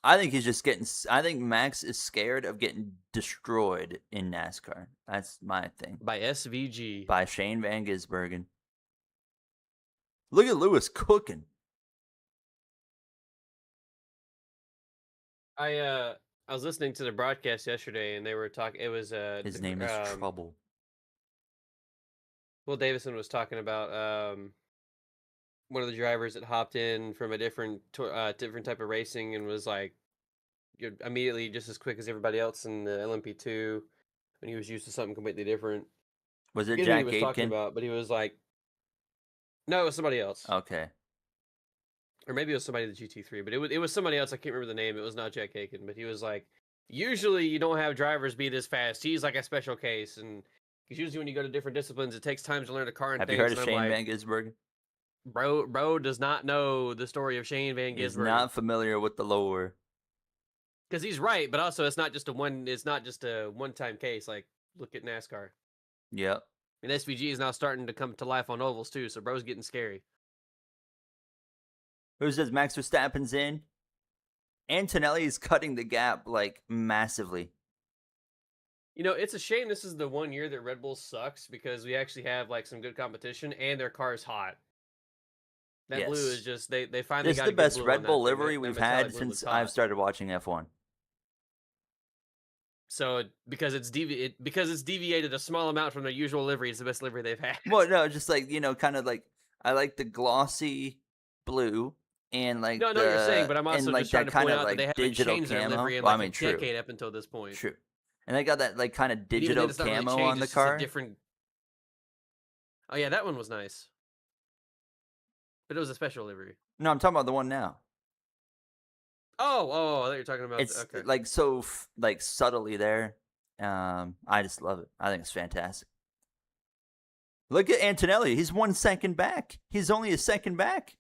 I think he's just getting. I think Max is scared of getting destroyed in NASCAR. That's my thing.
By SVG.
By Shane Van Gisbergen. Look at Lewis cooking.
I was listening to the broadcast yesterday, and they were talking. It was
His name is Trouble.
Will Davison was talking about one of the drivers that hopped in from a different type of racing and was like, you're immediately just as quick as everybody else in the LMP2, and he was used to something completely different.
Was
I
it
forget who he
Jack
was talking
Aitken?
about, but he was like, no, it was somebody else.
Okay.
Or maybe it was somebody in the GT3, but it was somebody else. I can't remember the name. It was not Jack Aiken, but he was like, usually you don't have drivers be this fast. He's like a special case, and because usually when you go to different disciplines, it takes time to learn a car and
Have
things.
you heard of
and
Shane
I'm
Van Gisbergen?
Bro does not know the story of Shane Van
He's
Gisbergen.
not familiar with the lore.
Because he's right, but also it's not just a one-time case. Like, look at NASCAR.
Yep.
And SVG is now starting to come to life on ovals too, so bro's getting scary.
Who says Max Verstappen's in? Antonelli is cutting the gap like massively.
You know, it's a shame this is the one year that Red Bull sucks because we actually have like some good competition and their car's hot. That blue is just they finally
This
got
is the
a good
best
blue
Red
on
Bull
that thing.
livery
That
we've
metallic
had
blue
since
looks
I've
hot.
started watching F1.
So because it's deviated a small amount from their usual livery, it's the best livery they've had.
Well, no, just like, kind of like I like the glossy blue and like
No, I know what you're saying, but I'm also
like
just trying
that
to point
kind of
out that they
like
haven't
digital
changed their
camo.
livery in
Well,
like
I mean,
a decade up until this point.
True. And they got that like kind of
And even
digital
then, it's not really
camo
changed,
on the
it's just a
car.
different. Oh yeah, that one was nice, but it was a special livery.
No, I'm talking about the one now.
Oh, I thought you were talking about.
It's
Okay.
like so like subtly there. I just love it. I think it's fantastic. Look at Antonelli. He's 1 second back. He's only a second back.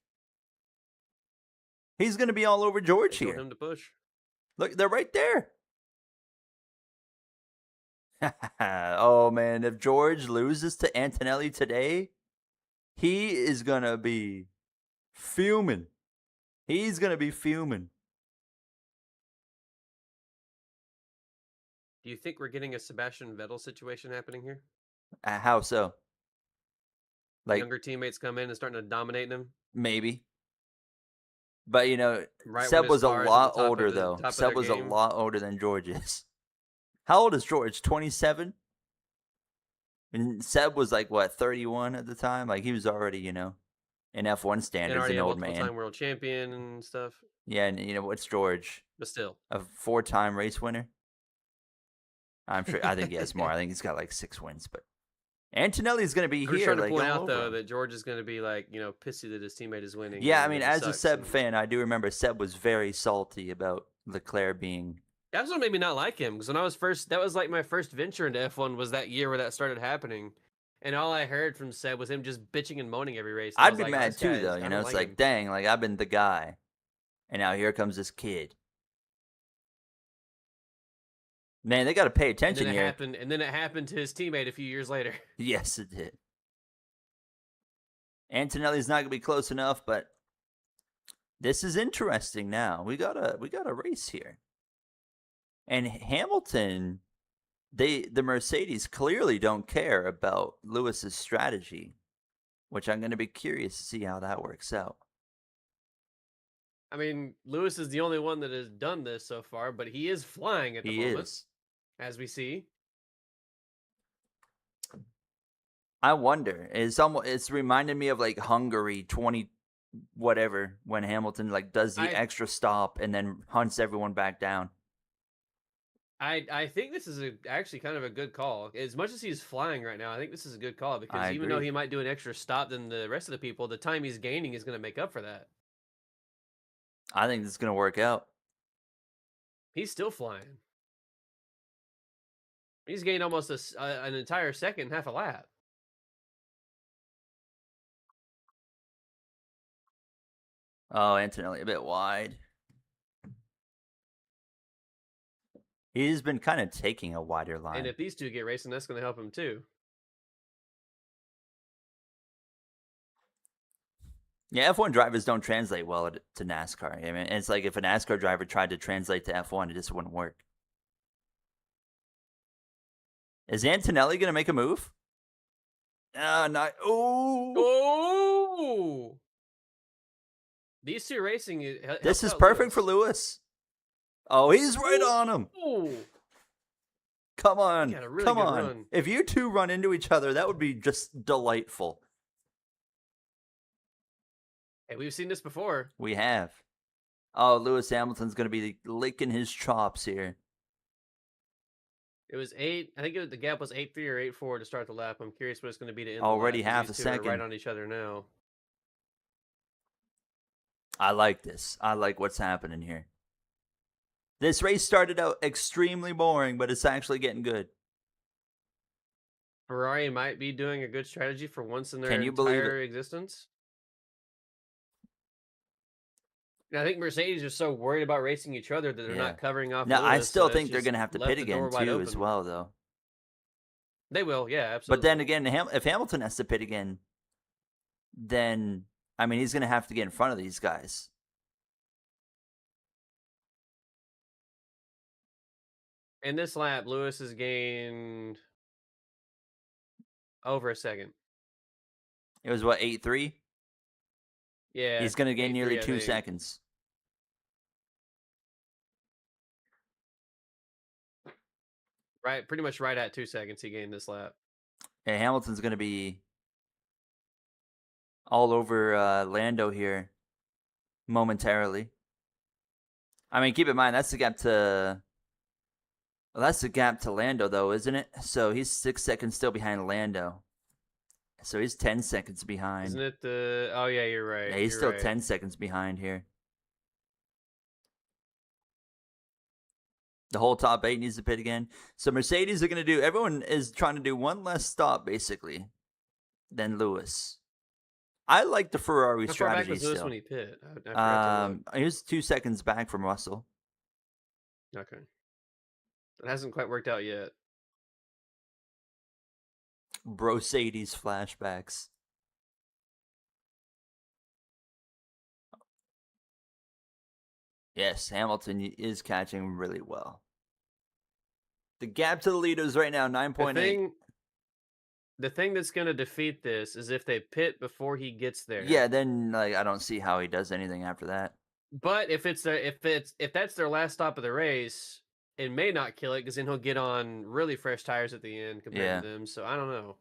He's going to be all over George
They
here.
told him to push.
Look, they're right there. Oh, man. If George loses to Antonelli today, he is going to be fuming. He's going to be fuming.
Do you think we're getting a Sebastian Vettel situation happening here?
How so? Like
Younger teammates come in and starting to dominate them?
Maybe. But,
Right
Seb
when his
was a
car is at
lot
the top
older,
of the-
though.
top of
Seb
their
was a
game?
lot older than George is. How old is George? 27? And Seb was like, what, 31 at the time? Like, he was already, in F1
And
standards,
already
an
a
old
multiple-time
man.
world champion and stuff.
Yeah, and what's George?
But still.
A 4-time race winner? I'm sure. I think he has more. I think he's got like 6 wins. But Antonelli's going to be
I'm just
here.
trying to
Like,
point
all
out,
over
though,
him.
that George is going to be like, pissy that his teammate is winning.
Yeah, I
and
mean,
that he
as a
sucks
Seb
and-
fan, I do remember Seb was very salty about Leclerc being.
That's what made me not like him. Because when I was that was like my first venture into F1 was that year where that started happening. And all I heard from Seb was him just bitching and moaning every race. And I
I'd
was
be
like,
mad
this
too,
guy
though.
I don't
It's like,
him.
dang, like I've been the guy. And now here comes this kid. Man, they got to pay attention here.
And then it happened to his teammate a few years later.
Yes, it did. Antonelli's not going to be close enough, but this is interesting now. We got a race here. And Hamilton, the Mercedes clearly don't care about Lewis's strategy, which I'm going to be curious to see how that works out.
I mean, Lewis is the only one that has done this so far, but he is flying at the moment, as we see.
I wonder. It's reminded me of like Hungary 20 whatever when Hamilton like does the extra stop and then hunts everyone back down.
I think this is actually kind of a good call. As much as he's flying right now, I think this is a good call because even though he might do an extra stop than the rest of the people, the time he's gaining is going to make up for that.
I think this is going to work out.
He's still flying. He's gained almost an entire second, half a lap.
Oh, Antonelli a bit wide. He's been kind of taking a wider line.
And if these two get racing, that's going to help him too.
Yeah, F1 drivers don't translate well to NASCAR. I mean, it's like if a NASCAR driver tried to translate to F1, it just wouldn't work. Is Antonelli going to make a move? Not.
Oh! These two racing.
This is perfect for Lewis. Oh, he's right on him.
Ooh.
Come on.
Really
Come on.
Run.
If you two run into each other, that would be just delightful.
Hey, we've seen this before.
We have. Oh, Lewis Hamilton's going to be licking his chops here.
It was 8. I think the gap was 8-3 or 8-4 to start the lap. I'm curious what it's going to be to end
already
the lap.
half a second.
Right on each other now.
I like this. I like what's happening here. This race started out extremely boring, but it's actually getting good.
Ferrari might be doing a good strategy for once in their entire existence. I think Mercedes are so worried about racing each other that they're not covering off.
Now, I still think they're going to have to pit again, too, as well, though.
They will, yeah, absolutely.
But then again, if Hamilton has to pit again, then, I mean, he's going to have to get in front of these guys.
In this lap, Lewis has gained over a second.
It was, what, 8-3?
Yeah.
He's going to gain nearly 2 seconds.
Right, pretty much right at 2 seconds he gained this lap.
Yeah, Hamilton's going to be all over Lando here momentarily. I mean, keep in mind, that's the gap to... Well, that's the gap to Lando, though, isn't it? So he's 6 seconds still behind Lando. So he's 10 seconds behind.
Isn't it the... Oh, yeah, you're right.
Yeah, he's still 10 seconds behind here. The whole top 8 needs to pit again. So Mercedes are going to do... Everyone is trying to do one less stop, basically, than Lewis. I like the Ferrari strategy still. How far back was Lewis when he pit? He was 2 seconds back from Russell.
Okay. It hasn't quite worked out yet.
Mercedes flashbacks. Yes, Hamilton is catching really well. The gap to the leaders right now, 9.8.
The thing that's going to defeat this is if they pit before he gets there.
Yeah, then I don't see how he does anything after that.
But if that's their last stop of the race, it may not kill it because then he'll get on really fresh tires at the end compared to them. So I don't know.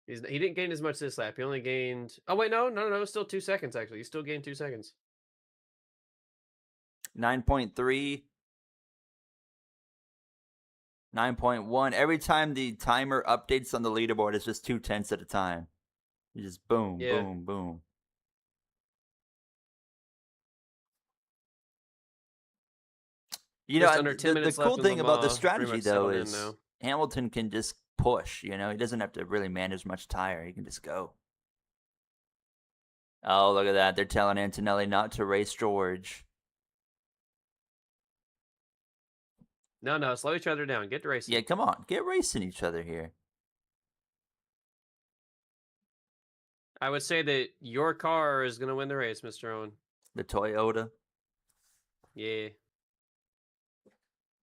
He didn't gain as much this lap. He only gained... Oh, wait, no. Still 2 seconds, actually. He still gained 2 seconds.
9.3. 9.1. Every time the timer updates on the leaderboard, it's just 0.2 at a time. You just boom, boom, boom. You know, the cool thing about the strategy, though, is Hamilton can just push, you know? He doesn't have to really manage much tire. He can just go. Oh, look at that. They're telling Antonelli not to race George.
No, slow each other down. Get to racing.
Yeah, come on. Get racing each other here.
I would say that your car is going to win the race, Mr. Owen.
The Toyota.
Yeah.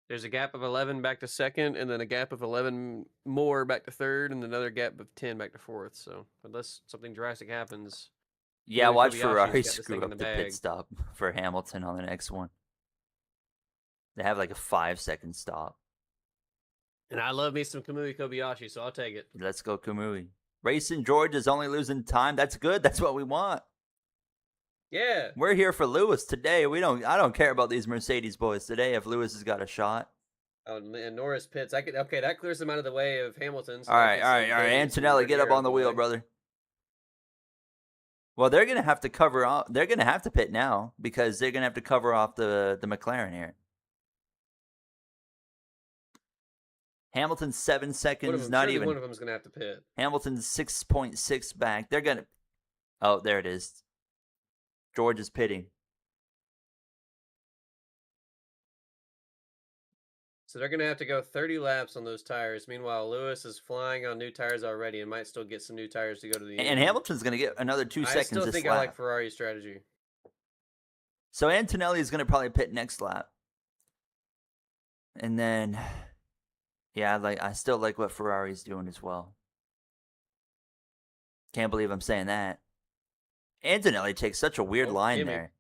There's a gap of 11 back to second, and then a gap of 11 more back to third, and another gap of 10 back to fourth. So unless something drastic happens,
Yeah,
Kimi
watch
Kobayashi's
Ferrari
got this
screw
thing in
up
the
the pit
bag.
stop for Hamilton on the next one. They have like a 5-second stop.
And I love me some Kamui Kobayashi, so I'll take it.
Let's go, Kamui. Racing George is only losing time. That's good. That's what we want.
Yeah.
We're here for Lewis today. I don't care about these Mercedes boys today if Lewis has got a shot.
Oh, and Norris pits. Okay, that clears them out of the way of Hamilton. So
all right. Antonelli, get up on the wheel, brother. Well, they're gonna have to cover off. They're gonna have to pit now because they're gonna have to cover off the McLaren here. Hamilton's 7 seconds. Not even
one of them's gonna have to pit.
Hamilton's 6.6 back. They're gonna. Oh, there it is. George is pitting.
So they're going to have to go 30 laps on those tires. Meanwhile, Lewis is flying on new tires already and might still get some new tires to go to the end.
And Hamilton's going to get another 2 seconds.
I still think I like Ferrari's strategy.
So Antonelli is going to probably pit next lap. And then, yeah, I still like what Ferrari's doing as well. Can't believe I'm saying that. Antonelli takes such a weird line there.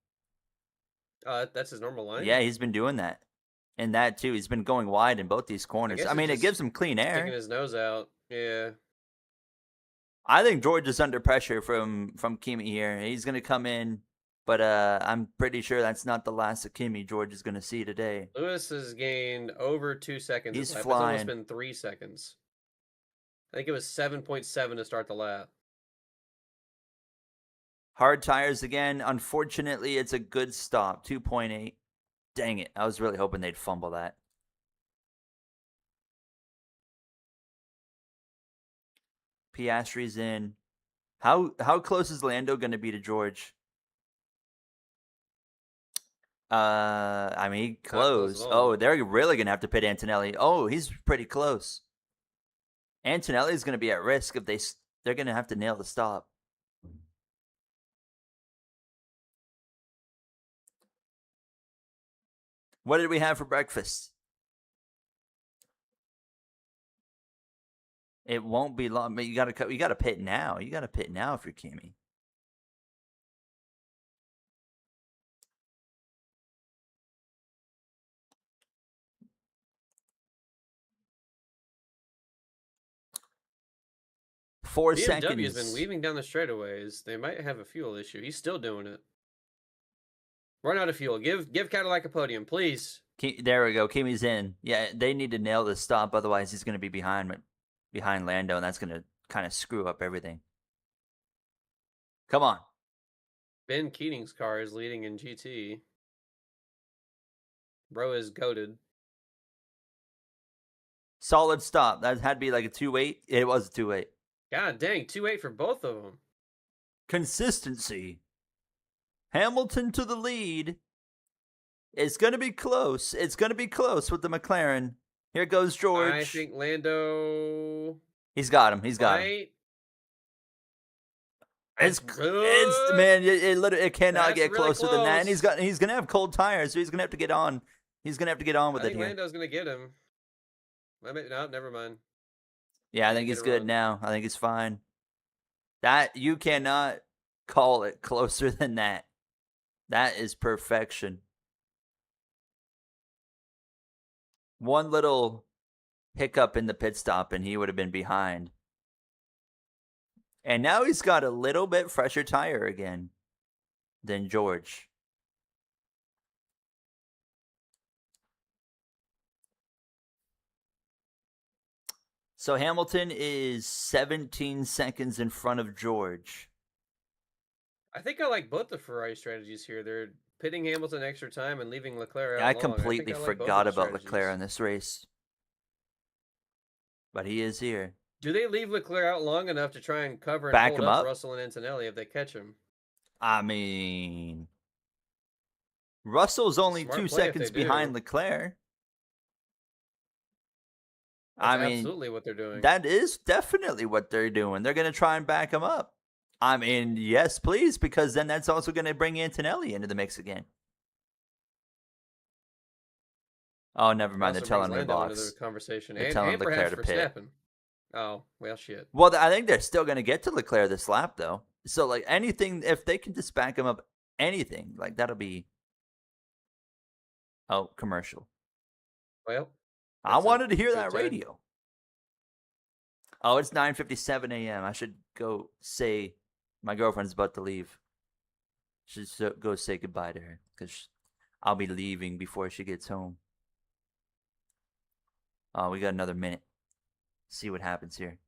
That's his normal line?
Yeah, he's been doing that. And that, too. He's been going wide in both these corners. I mean, it gives him clean air.
Sticking his nose out. Yeah.
I think George is under pressure from Kimi here. He's going to come in, but I'm pretty sure that's not the last of Kimi George is going to see today.
Lewis has gained over 2 seconds.
He's flying.
It's almost been 3 seconds. I think it was 7.7 to start the lap.
Hard tires again. Unfortunately, it's a good stop. 2.8. Dang it. I was really hoping they'd fumble that. Piastri's in. How close is Lando going to be to George? I mean, close. Oh, they're really going to have to pit Antonelli. Oh, he's pretty close. Antonelli's going to be at risk if they're going to have to nail the stop. What did we have for breakfast? It won't be long, but you got to pit now. You got to pit now if you're Kimi. Four seconds.
BMW's been weaving down the straightaways. They might have a fuel issue. He's still doing it. Run out of fuel. Give Cadillac a podium, please.
There we go. Kimi's in. Yeah, they need to nail this stop. Otherwise, he's going to be behind Lando, and that's going to kind of screw up everything. Come on.
Ben Keating's car is leading in GT. Bro is goated.
Solid stop. That had to be like a 2.8. It was a 2.8.
God dang, 2.8 for both of them.
Consistency. Hamilton to the lead. It's going to be close. It's going to be close with the McLaren. Here goes George.
I think Lando.
He's got him. He's got him. It's man. It cannot get really closer than that. And he's going to have cold tires, so he's going to have to get on. He's going to have to get on with it here.
I think Lando's going to get him. No, never mind.
Yeah, I think he's good now. I think he's fine. That you cannot call it closer than that. That is perfection. One little hiccup in the pit stop and he would have been behind. And now he's got a little bit fresher tire again than George. So Hamilton is 17 seconds in front of George.
I think I like both the Ferrari strategies here. They're pitting Hamilton extra time and leaving Leclerc out.
I completely forgot about Leclerc in this race. But he is here.
Do they leave Leclerc out long enough to try and cover and
back
hold
him up?
Russell and Antonelli if they catch him?
I mean, Russell's only
Smart
2
play if they
seconds behind
do.
Leclerc.
That's
I mean,
absolutely what they're doing.
that is definitely what they're doing. They're going to try and back him up. I mean, yes, please, because then that's also going to bring Antonelli into the mix again. Oh, never
It
mind. They're
also brings
telling
Lando into the
Box.
conversation,
They're
and
telling Leclerc
perhaps
to pit.
Verstappen. Oh well, shit.
Well, I think they're still going to get to Leclerc this lap, though. So, like, anything, if they can just back him up, anything, like, that'll be. Oh, commercial.
Well,
I
that's a
wanted to hear
good
that
time.
radio. Oh, it's 9:57 a.m. I should go say my girlfriend's about to leave. Should go say goodbye to her because I'll be leaving before she gets home. Oh, we got another minute. See what happens here.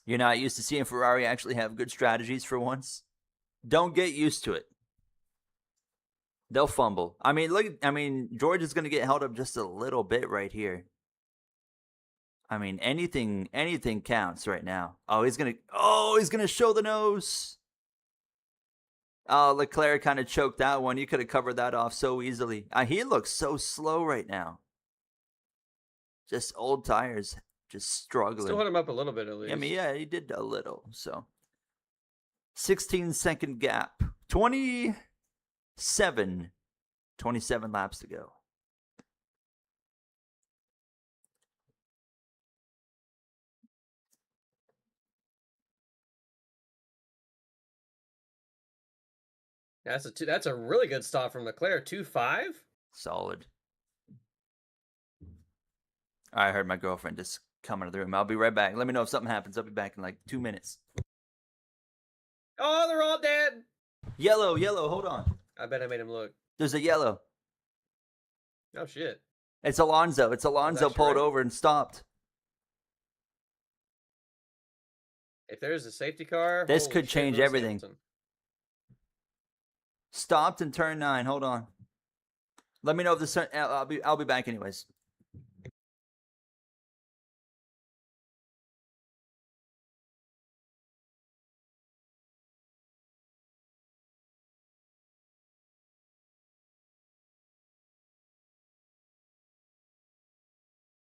You're not used to seeing Ferrari actually have good strategies for once. Don't get used to it. They'll fumble. I mean, look. I mean, George is going to get held up just a little bit right here. I mean, anything counts right now. Oh, he's gonna show the nose. Oh, Leclerc kind of choked that one. You could have covered that off so easily. He looks so slow right now. Just old tires, just struggling.
Still hit him up a little bit at least.
I mean, yeah, he did a little. So, 16-second gap. 27 laps to go.
That's a really good stop from Leclerc. 2.5.
Solid. I heard my girlfriend just coming to the room. I'll be right back. Let me know if something happens. I'll be back in like 2 minutes.
Oh, they're all dead.
Yellow. Hold on.
I bet I made him look.
There's a yellow.
Oh shit.
It's Alonso. Pulled over and stopped.
If there's a safety car,
this could change everything.
Hamilton.
Stopped in turn 9. Hold on. Let me know if this. I'll be back anyways.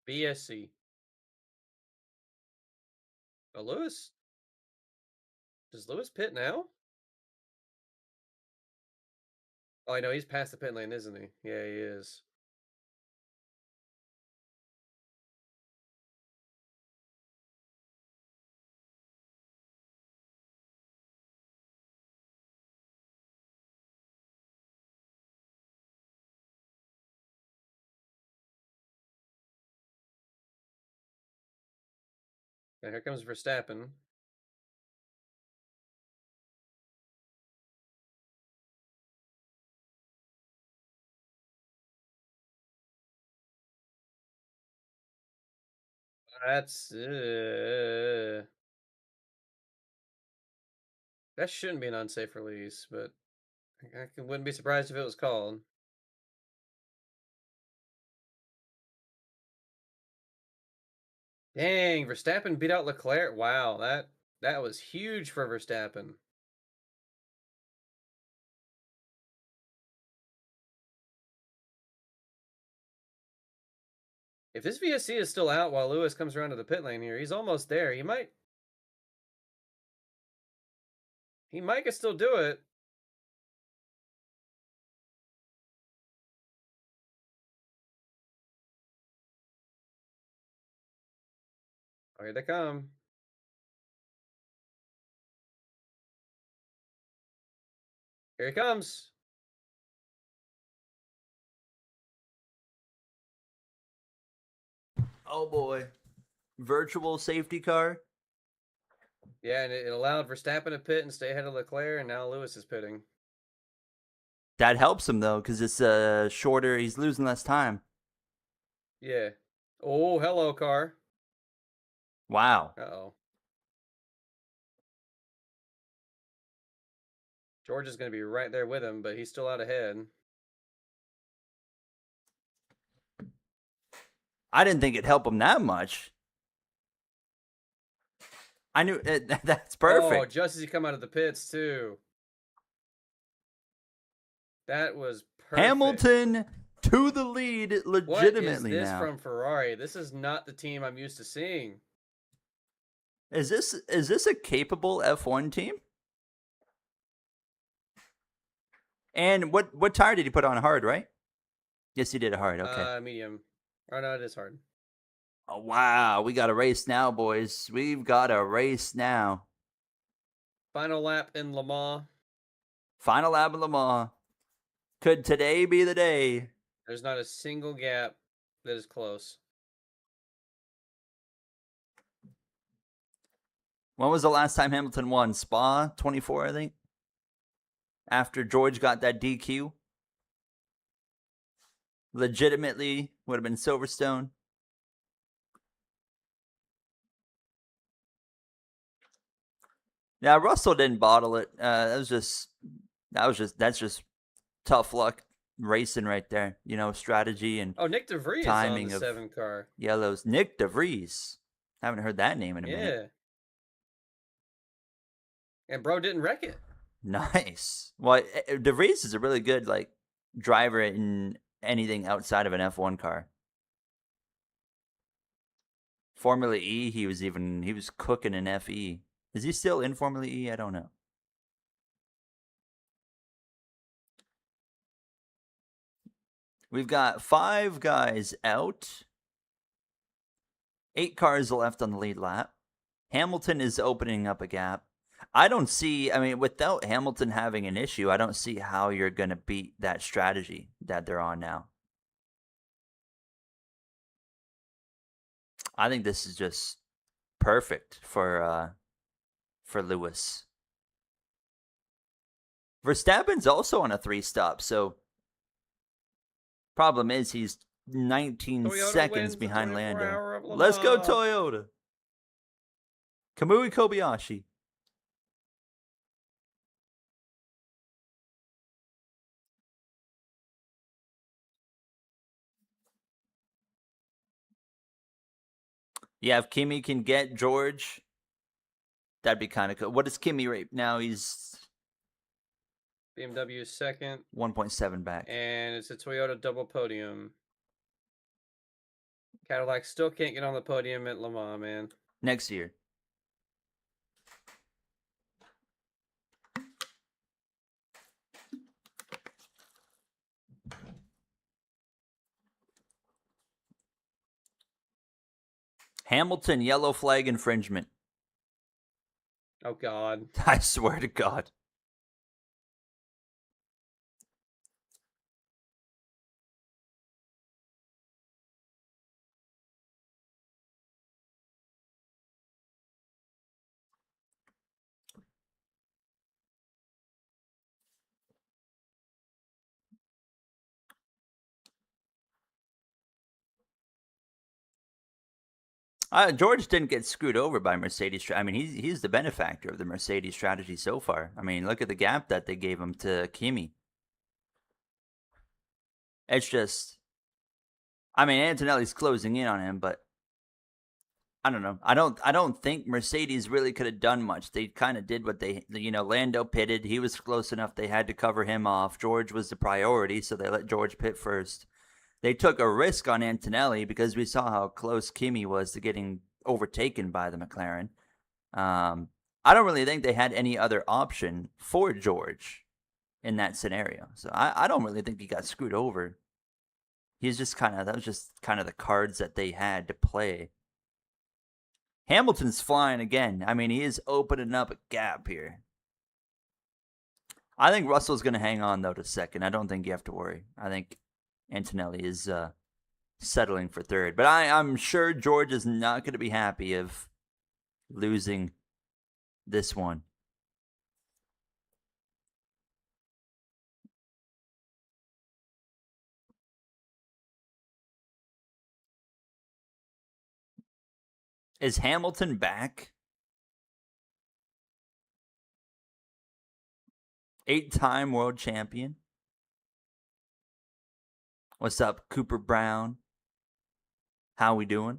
BSC. Oh, Lewis? Does Lewis pit now? Oh, I know he's past the pit lane, isn't he? Yeah, he is. And here comes Verstappen. That's that shouldn't be an unsafe release, but I wouldn't be surprised if it was called. Dang, Verstappen beat out Leclerc. Wow, that was huge for Verstappen. If this VSC is still out while Lewis comes around to the pit lane here, he's almost there. He might can still do it. Oh, here they come. Here he comes.
Oh boy. Virtual safety car.
Yeah, and it allowed Verstappen to pit and stay ahead of Leclerc, and now Lewis is pitting.
That helps him though, because it's shorter. He's losing less time.
Yeah. Oh, hello, car.
Wow.
Uh-oh. George is going to be right there with him, but he's still out ahead.
I didn't think it'd help him that much. I knew it, that's
Oh,
perfect.
just as he come out of the pits too. That was perfect.
Hamilton to the lead
What is
legitimately
this
now.
from Ferrari? This is not the team I'm used to seeing.
Is this a capable F1 team? And what tire did he put on? Hard, right? Yes, he did a hard. Okay.
Medium. Oh no, it is hard.
Oh, wow, we got a race now, boys. We've got a race now.
Final lap in Le Mans.
Final lap of Le Mans. Could today be the day?
There's not a single gap that is close.
When was the last time Hamilton won? Spa 24, I think. After George got that DQ. Legitimately would have been Silverstone. Yeah, Russell didn't bottle it. That's just tough luck racing right there. You know, strategy and
Nick DeVries
timing
on the
of
7 car.
yellows. Nick DeVries. Haven't heard that name in a minute.
And bro didn't wreck it.
Nice. Well, DeVries is a really good driver in anything outside of an F1 car. Formula E, he was cooking in FE. Is he still in Formula E? I don't know. We've got 5 guys out. 8 cars left on the lead lap. Hamilton is opening up a gap. I don't see, without Hamilton having an issue, I don't see how you're going to beat that strategy that they're on now. I think this is just perfect for Lewis. Verstappen's also on a 3-stop, so problem is he's 19
Toyota
seconds behind Lando.
Let's
Let's go Toyota. Kamui Kobayashi. Yeah, if Kimi can get George, that'd be kind of cool. What is Kimi right now? He's
BMW second.
1.7 back.
And it's a Toyota double podium. Cadillac still can't get on the podium at Le Mans, man.
Next year. Hamilton, yellow flag infringement.
Oh, God.
I swear to God. George didn't get screwed over by Mercedes. He's the benefactor of the Mercedes strategy so far. Look at the gap that they gave him to Kimi. It's just, Antonelli's closing in on him, but I don't know. I don't think Mercedes really could have done much. They kind of did what Lando pitted. He was close enough. They had to cover him off. George was the priority, so they let George pit first. They took a risk on Antonelli because we saw how close Kimi was to getting overtaken by the McLaren. I don't really think they had any other option for George in that scenario. So I don't really think he got screwed over. That was just kind of the cards that they had to play. Hamilton's flying again. He is opening up a gap here. I think Russell's going to hang on, though, to second. I don't think you have to worry. I think Antonelli is settling for third. But I'm sure George is not going to be happy of losing this one. Is Hamilton back? 8-time world champion. What's up, Cooper Brown? How we doing?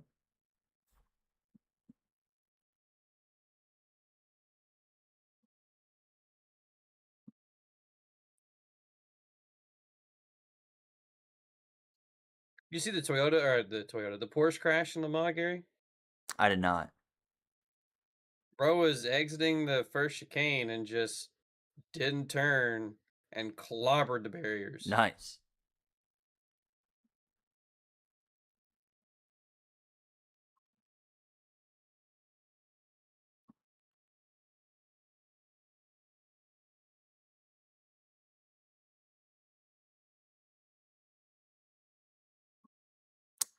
You see the the Porsche crash in Le Mans, Gary?
I did not.
Bro was exiting the first chicane and just didn't turn and clobbered the barriers.
Nice.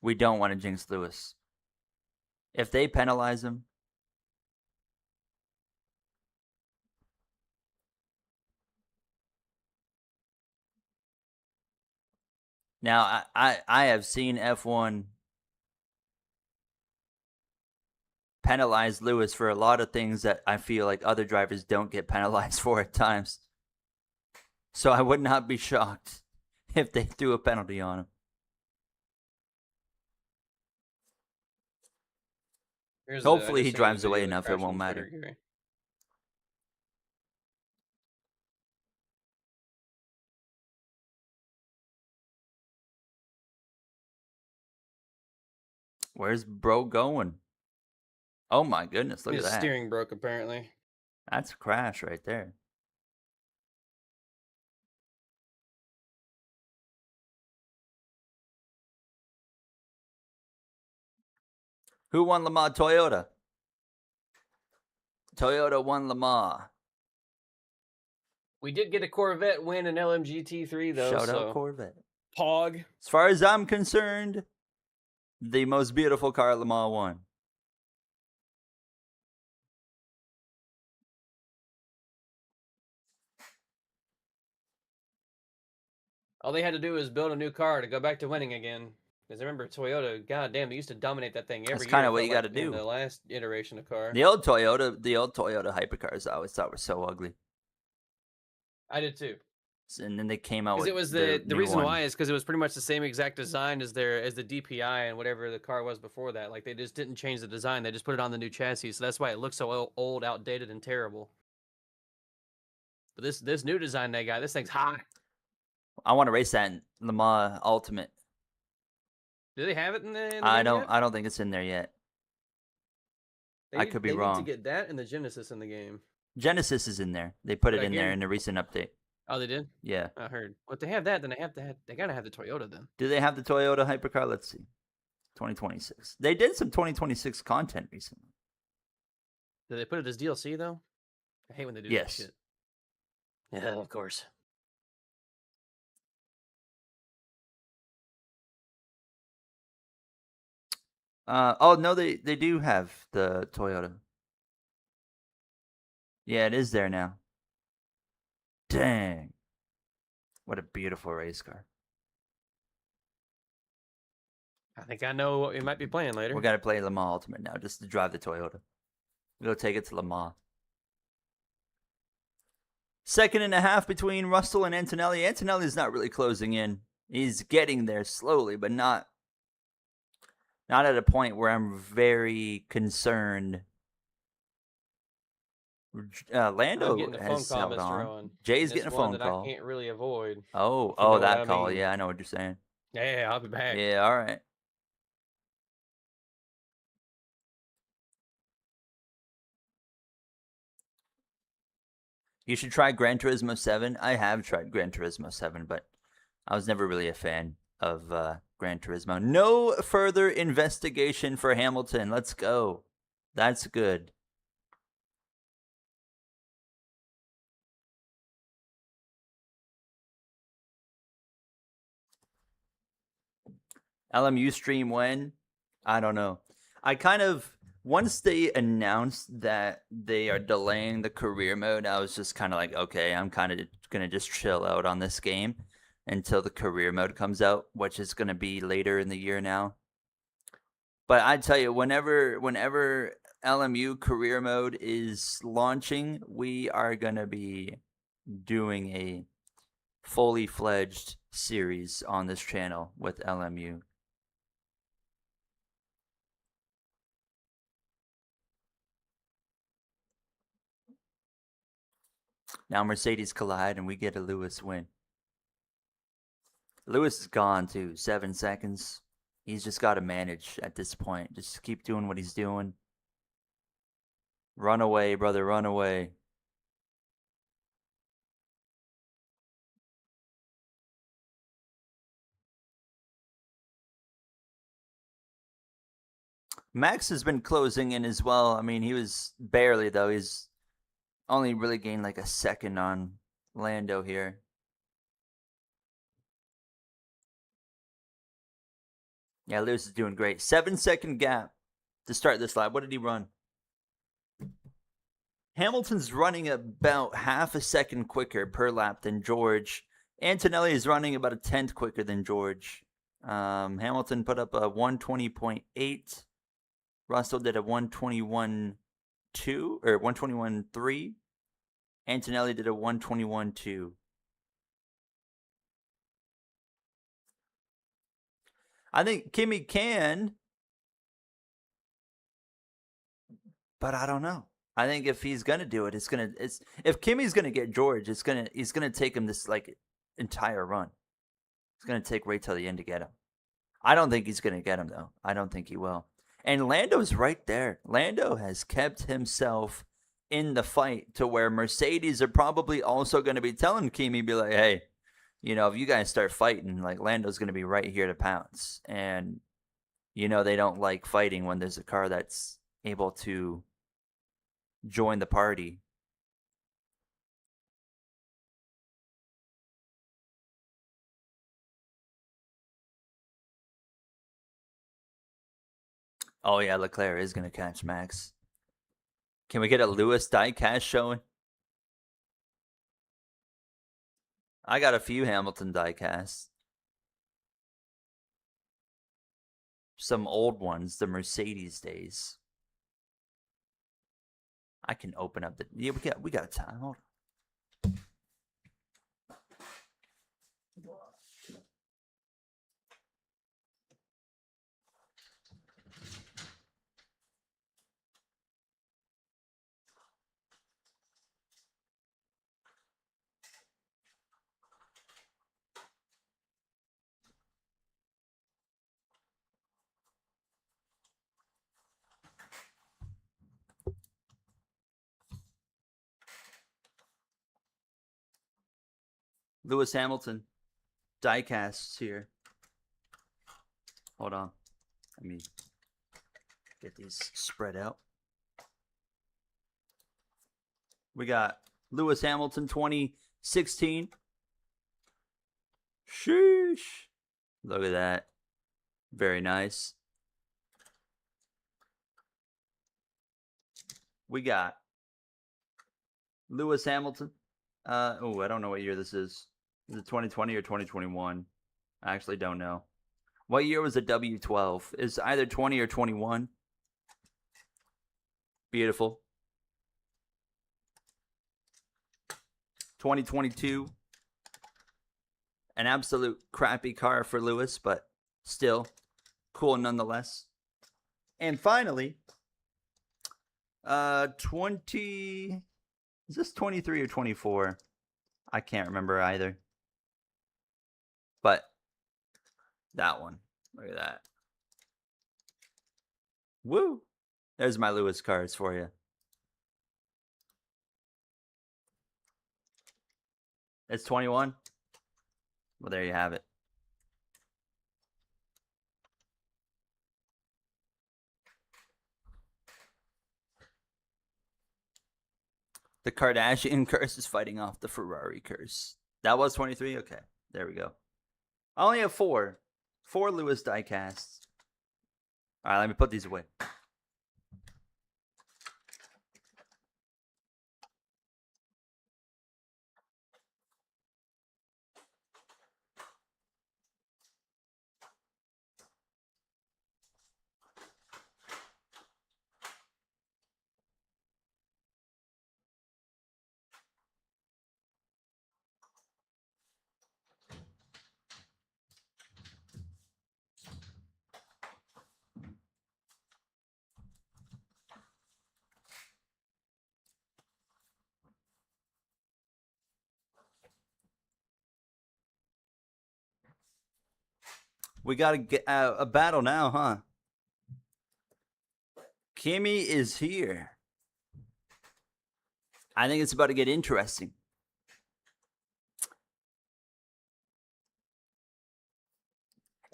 We don't want to jinx Lewis. If they penalize him, now I have seen F1 penalize Lewis for a lot of things that I feel like other drivers don't get penalized for at times. So I would not be shocked if they threw a penalty on him. Hopefully he drives away enough it won't matter. Where's bro going? Oh my goodness, look at that.
His steering broke apparently.
That's a crash right there. Who won Le Mans? Toyota. Toyota won Le Mans.
We did get a Corvette win in LMGT3 though.
Shout out Corvette.
Pog.
As far as I'm concerned, the most beautiful car Le Mans won.
All they had to do was build a new car to go back to winning again. Because I remember Toyota, goddamn, they used to dominate that thing every year.
That's kind of what you got to do.
In the last iteration of car.
The old Toyota hypercars I always thought were so ugly.
I did too.
And then they came out with
it was the reason why is because it was pretty much the same exact design as the DPI and whatever the car was before that. Like they just didn't change the design; they just put it on the new chassis. So that's why it looks so old, outdated, and terrible. But this new design they got, this thing's hot.
I want to race that in Le Mans Ultimate.
Do they have it in the
I
game
don't.
yet?
I don't think it's in there yet. I could be wrong.
They need to get that and the Genesis in the game.
Genesis is in there. They put it in there in a recent update.
Oh, they did?
Yeah.
I heard. Well, if they have that, then they gotta have the Toyota then.
Do they have the Toyota hypercar? Let's see. 2026. They did some 2026 content recently.
Did they put it as DLC though? I hate when they do that shit. Yeah, of course.
Oh no, they do have the Toyota. Yeah, it is there now. Dang. What a beautiful race car.
I think I know what we might be playing later.
We got to play Le Mans Ultimate now just to drive the Toyota. We'll take it to Le Mans. 2.5 between Russell and Antonelli. Antonelli's not really closing in. He's getting there slowly, but not at a point where I'm very concerned. Lando has held on. Jay's getting a phone call.
I can't really avoid.
Oh, that call. I mean. Yeah, I know what you're saying.
Yeah, I'll be back.
Yeah, all right. You should try Gran Turismo 7. I have tried Gran Turismo 7, but I was never really a fan of Gran Turismo. No further investigation for Hamilton. Let's go. That's good. LMU stream when? I don't know. Once they announced that they are delaying the career mode, I was just kind of like, okay, I'm kind of going to just chill out on this game until the career mode comes out, which is going to be later in the year now. But I tell you, whenever LMU career mode is launching, we are going to be doing a fully fledged series on this channel with LMU. Now Mercedes collide and we get a Lewis win. Lewis is gone too. 7 seconds. He's just got to manage at this point. Just keep doing what he's doing. Run away, brother. Run away. Max has been closing in as well. I mean, he was barely, though. He's only really gained like a second on Lando here. Yeah, Lewis is doing great. 7-second gap to start this lap. What did he run? Hamilton's running about half a second quicker per lap than George. Antonelli is running about a tenth quicker than George. Hamilton put up a 120.8. Russell did a 121.2 or 121.3. Antonelli did a 121.2. I think Kimi can, but I don't know. I think if he's gonna do it, if Kimi's gonna get George, he's gonna take him this like entire run. It's gonna take right till the end to get him. I don't think he's gonna get him though. I don't think he will. And Lando's right there. Lando has kept himself in the fight to where Mercedes are probably also going to be telling Kimi, be like, hey, you know, if you guys start fighting, like Lando's going to be right here to pounce. And, you know, they don't like fighting when there's a car that's able to join the party. Oh, yeah, Leclerc is going to catch Max. Can we get a Lewis diecast showing? I got a few Hamilton diecasts. Some old ones, the Mercedes days. I can open up the. Yeah, we got time. Hold on. Lewis Hamilton diecasts here. Hold on. Let me get these spread out. We got Lewis Hamilton 2016. Sheesh. Look at that. Very nice. We got Lewis Hamilton. I don't know what year this is. Is it 2020 or 2021? I actually don't know. What year was the W12? Is either 20 or 21. Beautiful. 2022. An absolute crappy car for Lewis, but still cool nonetheless. And finally, 20. Is this 23 or 24? I can't remember either. But that one. Look at that. Woo! There's my Lewis cards for you. It's 21. Well, there you have it. The Kardashian curse is fighting off the Ferrari curse. That was 23? Okay, there we go. I only have 4. 4 Lewis diecasts. All right, let me put these away. We got to get a battle now, huh? Kimmy is here. I think it's about to get interesting.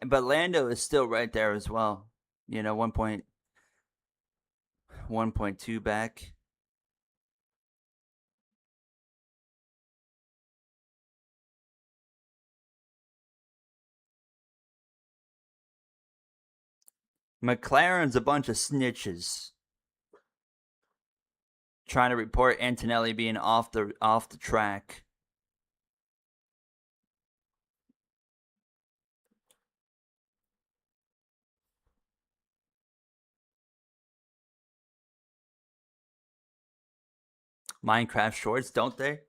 But Lando is still right there as well. 1.2 back. McLaren's a bunch of snitches. Trying to report Antonelli being off the track. Minecraft shorts, don't they?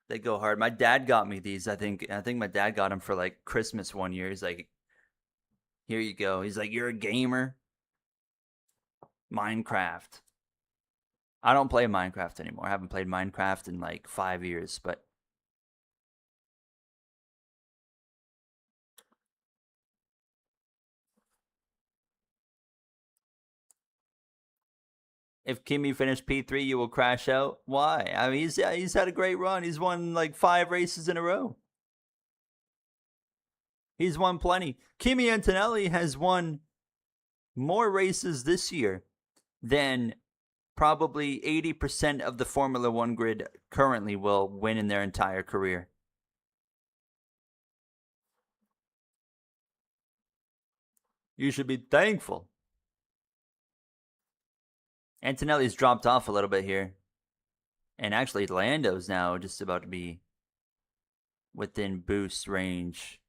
They go hard. My dad got me these. I think my dad got them for like Christmas one year. He's like, "Here you go." He's like, "You're a gamer." Minecraft. I don't play Minecraft anymore. I haven't played Minecraft in like 5 years, but if Kimi finished P3, you will crash out. Why? I mean, he's had a great run. He's won like 5 races in a row. He's won plenty. Kimi Antonelli has won more races this year than probably 80% of the Formula One grid currently will win in their entire career. You should be thankful. Antonelli's dropped off a little bit here. And actually, Lando's now just about to be within boost range.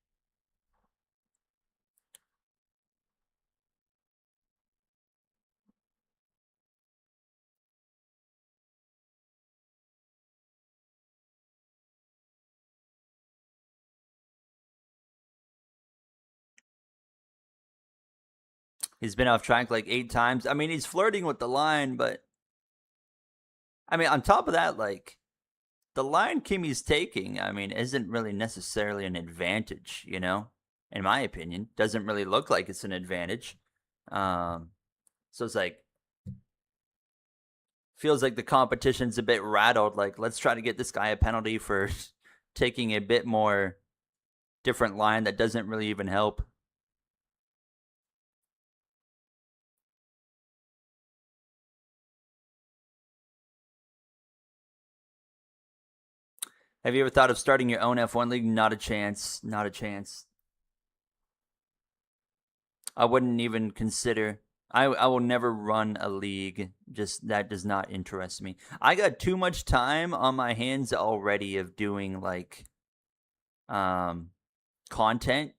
He's been off track like 8 times. I mean, he's flirting with the line, but I mean, on top of that, like the line Kimi's taking, I mean, isn't really necessarily an advantage, in my opinion. Doesn't really look like it's an advantage. So it's like, feels like the competition's a bit rattled. Like, let's try to get this guy a penalty for taking a bit more different line that doesn't really even help. Have you ever thought of starting your own F1 league? Not a chance. Not a chance. I wouldn't even consider. I will never run a league. Just that does not interest me. I got too much time on my hands already of doing like content.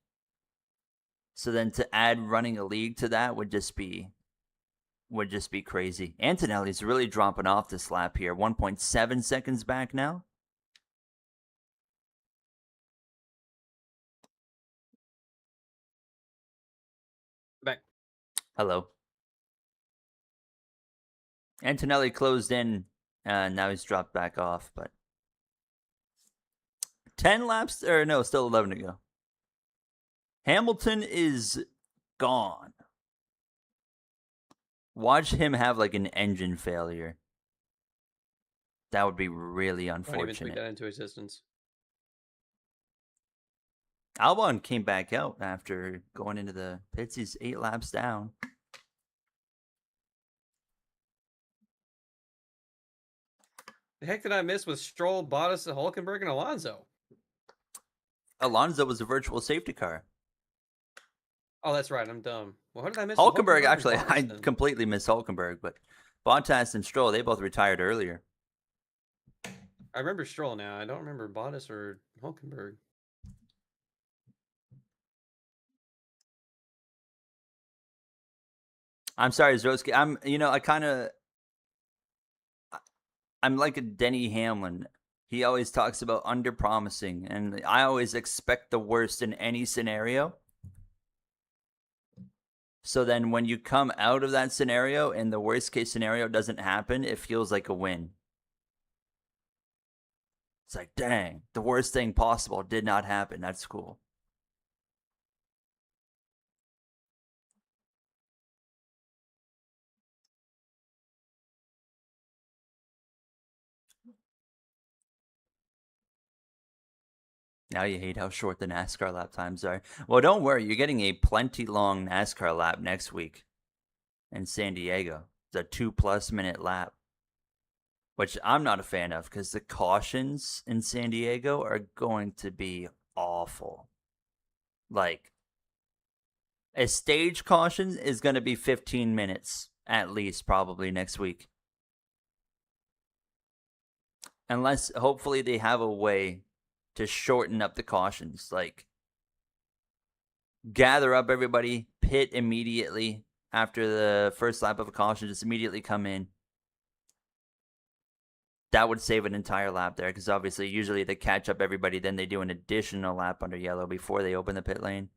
So then to add running a league to that would just be crazy. Antonelli's really dropping off this lap here. 1.7 seconds back now.
Back.
Hello. Antonelli closed in, and now he's dropped back off, but 10 laps, or no, still 11 to go. Hamilton is gone. Watch him have like an engine failure. That would be really unfortunate.
Don't even tweet that into existence.
Albon came back out after going into the pits. He's 8 laps down.
The heck did I miss with Stroll, Bottas, Hulkenberg, and Alonso?
Alonso was a virtual safety car.
Oh, that's right. I'm dumb. Well, how did I miss
Hulkenberg? Actually, I completely missed Hulkenberg, but Bottas and Stroll, they both retired earlier.
I remember Stroll now. I don't remember Bottas or Hulkenberg.
I'm sorry, Zroski. I'm like a Denny Hamlin. He always talks about under-promising, and I always expect the worst in any scenario. So then when you come out of that scenario and the worst-case scenario doesn't happen, it feels like a win. It's like, dang, the worst thing possible did not happen. That's cool. Now you hate how short the NASCAR lap times are. Well, don't worry. You're getting a plenty long NASCAR lap next week in San Diego. It's a 2+ minute lap, which I'm not a fan of because the cautions in San Diego are going to be awful. Like, a stage caution is going to be 15 minutes at least, probably next week. Unless, hopefully, they have a way to shorten up the cautions. Like, gather up everybody, pit immediately after the first lap of a caution, just immediately come in. That would save an entire lap there because obviously, usually they catch up everybody, then they do an additional lap under yellow before they open the pit lane.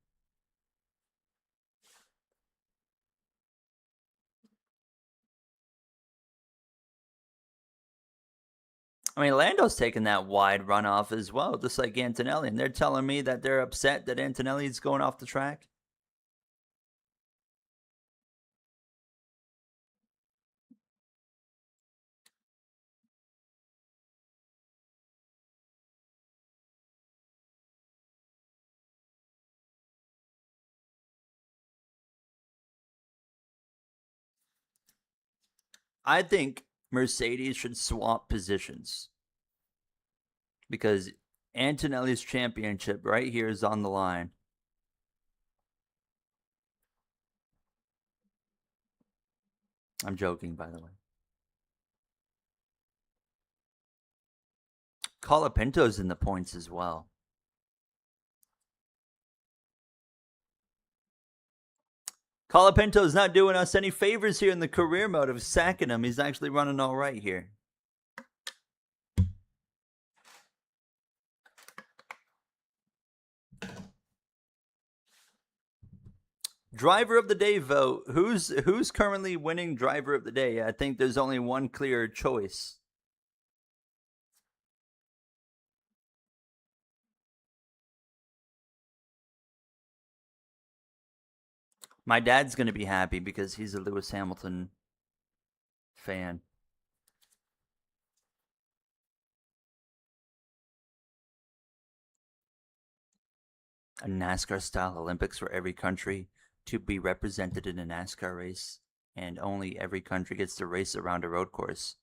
I mean, Lando's taking that wide runoff as well, just like Antonelli. And they're telling me that they're upset that Antonelli's going off the track. I think Mercedes should swap positions because Antonelli's championship right here is on the line. I'm joking, by the way. Colapinto's in the points as well. Colapinto's not doing us any favors here in the career mode of sacking him. He's actually running all right here. Driver of the day vote. Who's currently winning driver of the day? I think there's only one clear choice. My dad's going to be happy because he's a Lewis Hamilton fan. A NASCAR-style Olympics for every country to be represented in a NASCAR race, and only every country gets to race around a road course.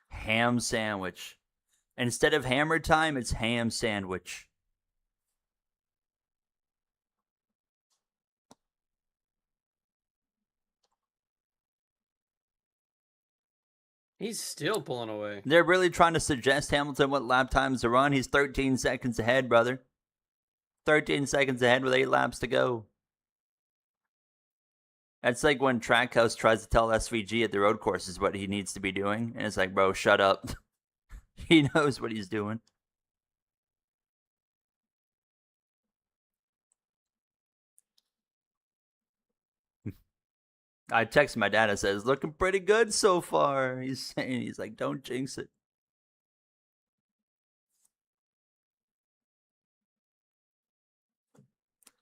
Ham sandwich. Instead of hammer time, it's ham sandwich.
He's still pulling away.
They're really trying to suggest Hamilton what lap times to run. He's 13 seconds ahead, brother. 13 seconds ahead with 8 laps to go. That's like when Trackhouse tries to tell SVG at the road courses what he needs to be doing. And it's like, bro, shut up. He knows what he's doing. I text my dad and says, looking pretty good so far. He's saying, he's like, don't jinx it.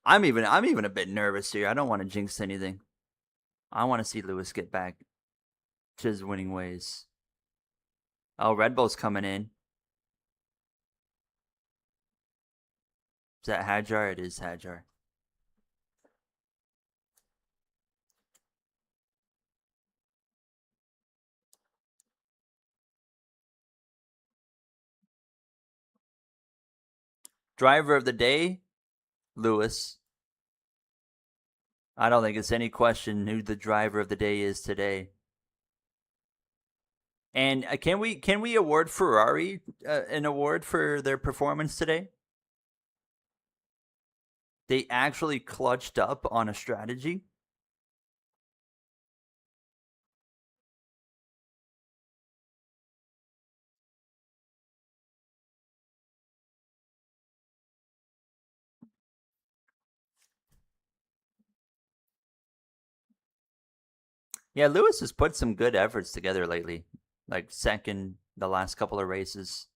I'm even a bit nervous here. I don't want to jinx anything. I want to see Lewis get back to his winning ways. Oh, Red Bull's coming in. Is that Hadjar? It is Hadjar. Driver of the day, Lewis. I don't think it's any question who the driver of the day is today. And can we award Ferrari an award for their performance today? They actually clutched up on a strategy. Yeah, Lewis has put some good efforts together lately. Like second the last couple of races.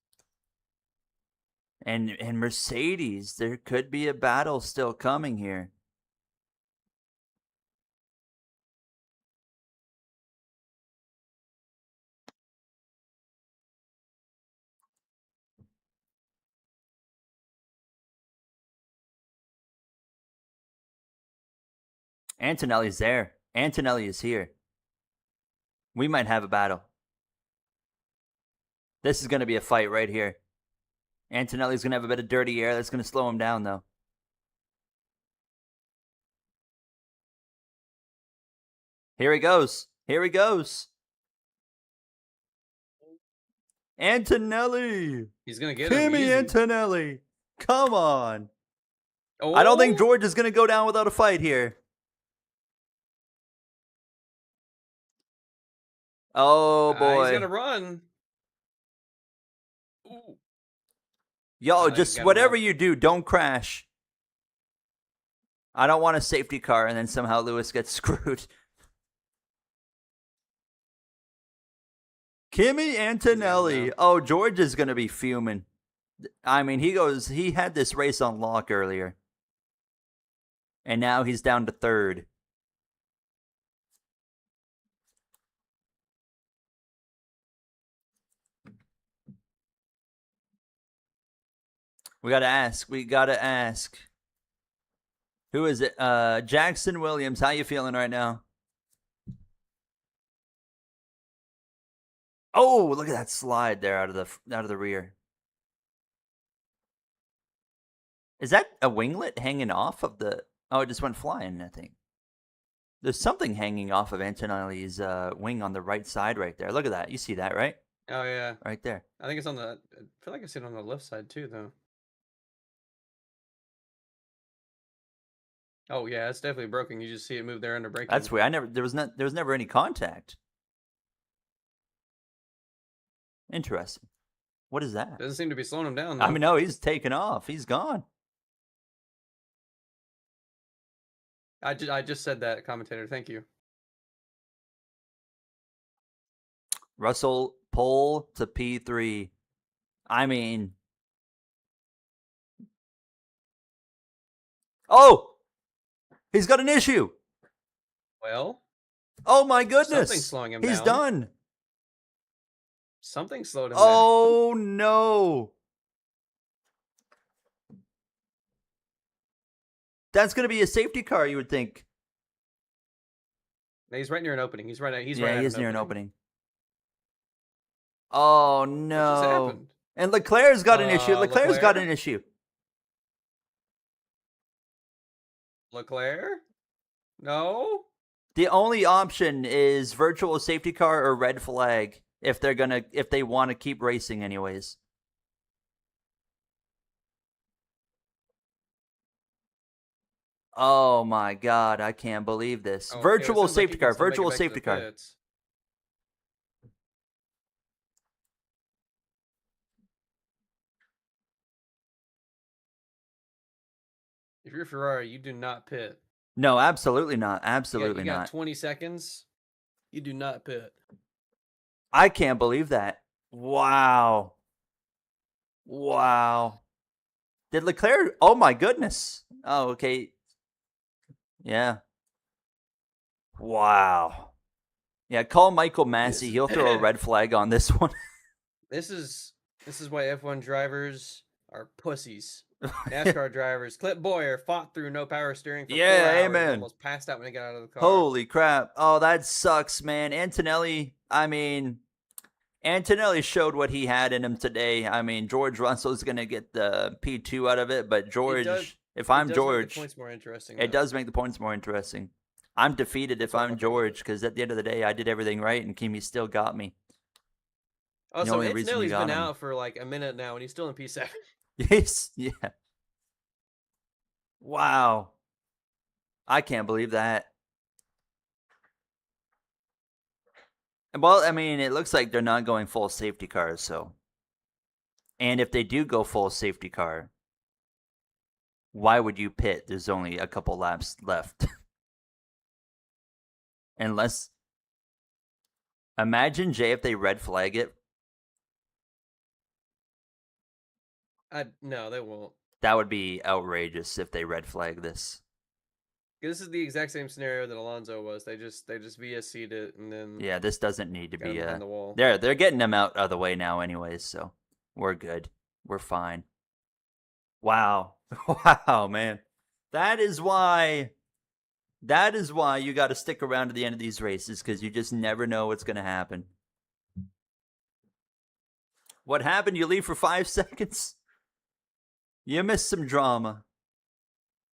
And Mercedes, there could be a battle still coming here. Antonelli's there. Antonelli is here. We might have a battle. This is going to be a fight right here. Antonelli's going to have a bit of dirty air. That's going to slow him down, though. Here he goes. Here he goes. Antonelli.
He's going to get him.
Kimi
Easy.
Antonelli. Come on.
Oh.
I don't think George is going to go down without a fight here. Oh, boy.
He's going to run. Ooh.
Yo, just whatever you do, don't crash. I don't want a safety car and then somehow Lewis gets screwed. Kimi Antonelli. Oh, George is going to be fuming. I mean, he had this race on lock earlier. And now he's down to third. We got to ask. Who is it? Jackson Williams. How you feeling right now? Oh, look at that slide there out of the rear. Is that a winglet hanging off of the... Oh, it just went flying, I think. There's something hanging off of Antonelli's wing on the right side right there. Look at that. You see that, right?
Oh, yeah.
Right there.
I think it's on the... I feel like I see it on the left side, too, though. Oh, yeah. It's definitely broken. You just see it move there under braking.
That's weird. There was never any contact. Interesting. What is that?
Doesn't seem to be slowing him down, though.
I mean, no, he's taken off. He's gone.
I just said that, commentator. Thank you.
Russell pole to P3. I mean... Oh! He's got an issue!
Well?
Oh my goodness!
Something's slowing him
He's
down.
done!
Something slowed him down.
Oh no! That's going to be a safety car, you would think.
He's right near an opening. He's right.
He is near an opening. Oh no!
What just happened?
And Leclerc's got an issue. Leclerc's got an issue.
Leclerc? No.
The only option is virtual safety car or red flag if they want to keep racing anyways. Oh my god, I can't believe this.
Okay,
virtual safety car, virtual
make it back to
safety
the
car.
pits. If you're Ferrari, you do not pit.
No, absolutely not. Absolutely
you got
not.
20 seconds. You do not pit.
I can't believe that. Wow. Wow. Did Leclerc? Oh my goodness. Oh, okay. Yeah. Wow. Yeah, call Michael Massey. He'll throw a red flag on this one.
This is why F1 drivers are pussies. NASCAR drivers. Clip Boyer fought through no power steering for 4 hours.
Amen.
Almost passed out when he got out of the car.
Holy crap. Oh, that sucks, man. Antonelli showed what he had in him today. I mean, George Russell's going to get the P2 out of it, but George, if I'm George,
make the points more interesting,
it does make the points more interesting. I'm defeated if I'm George, because at the end of the day, I did everything right, and Kimi still got me.
Also, Antonelli's been out for like a minute now, and he's still in P7.
Yes, yeah. Wow. I can't believe that. Well, I mean, it looks like they're not going full safety cars, so. And if they do go full safety car, why would you pit? There's only a couple laps left. Unless. Imagine, Jay, if they red flag it.
No, they won't.
That would be outrageous if they red flag this.
This is the exact same scenario that Alonso was. They just VSC'd it and then.
Yeah, this doesn't need to be
on the wall.
They're getting them out of the way now, anyways. So we're good. We're fine. Wow, wow, man. That is why That is why you got to stick around to the end of these races, because you just never know what's going to happen. What happened? You leave for 5 seconds? You missed some drama.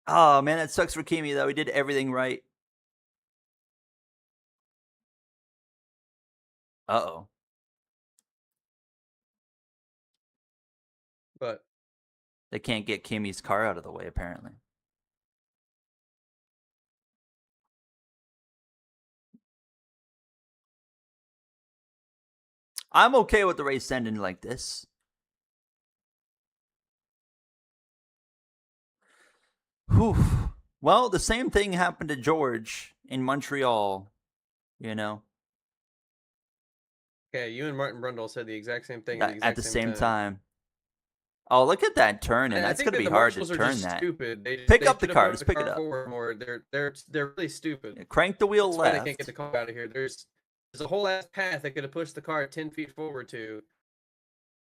Oh, man, that sucks for Kimi, though. He did everything right. Uh-oh.
But
they can't get Kimi's car out of the way, apparently. I'm okay with the race ending like this. Whew. Well, the same thing happened to George in Montreal, you know.
Okay, you and Martin Brundle said the exact same thing
at the same time. Oh, look at that turn, and that's going to be hard to turn that.
Stupid.
Pick up the car. Just pick it up.
More. They're really stupid.
Yeah, crank the wheel left.
They can't get the car out of here. There's a whole ass path they could have pushed the car 10 feet forward to,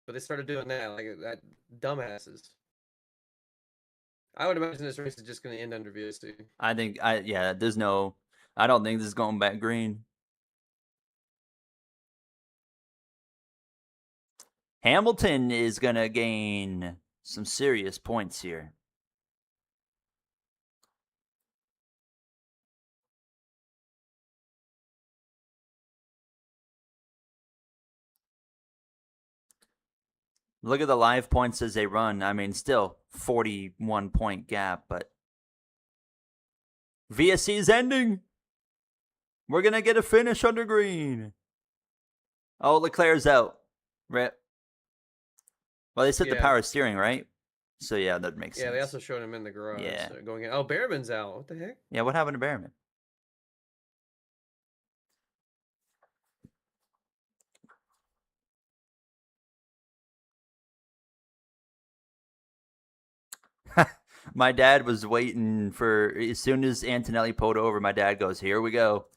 but they started doing that like that. Dumbasses. I would imagine this race is just going to end under VSC.
I don't think this is going back green. Hamilton is going to gain some serious points here. Look at the live points as they run. I mean, still 41-point gap, but VSC is ending. We're going to get a finish under green. Oh, Leclerc's out. Rip. Well, they said the power steering, right? So, yeah, that makes sense.
Yeah, they also showed him in the garage.
Yeah.
Going in. Oh, Behrman's out. What the heck?
Yeah, what happened to Behrman? My dad was waiting for, as soon as Antonelli pulled over, my dad goes, here we go.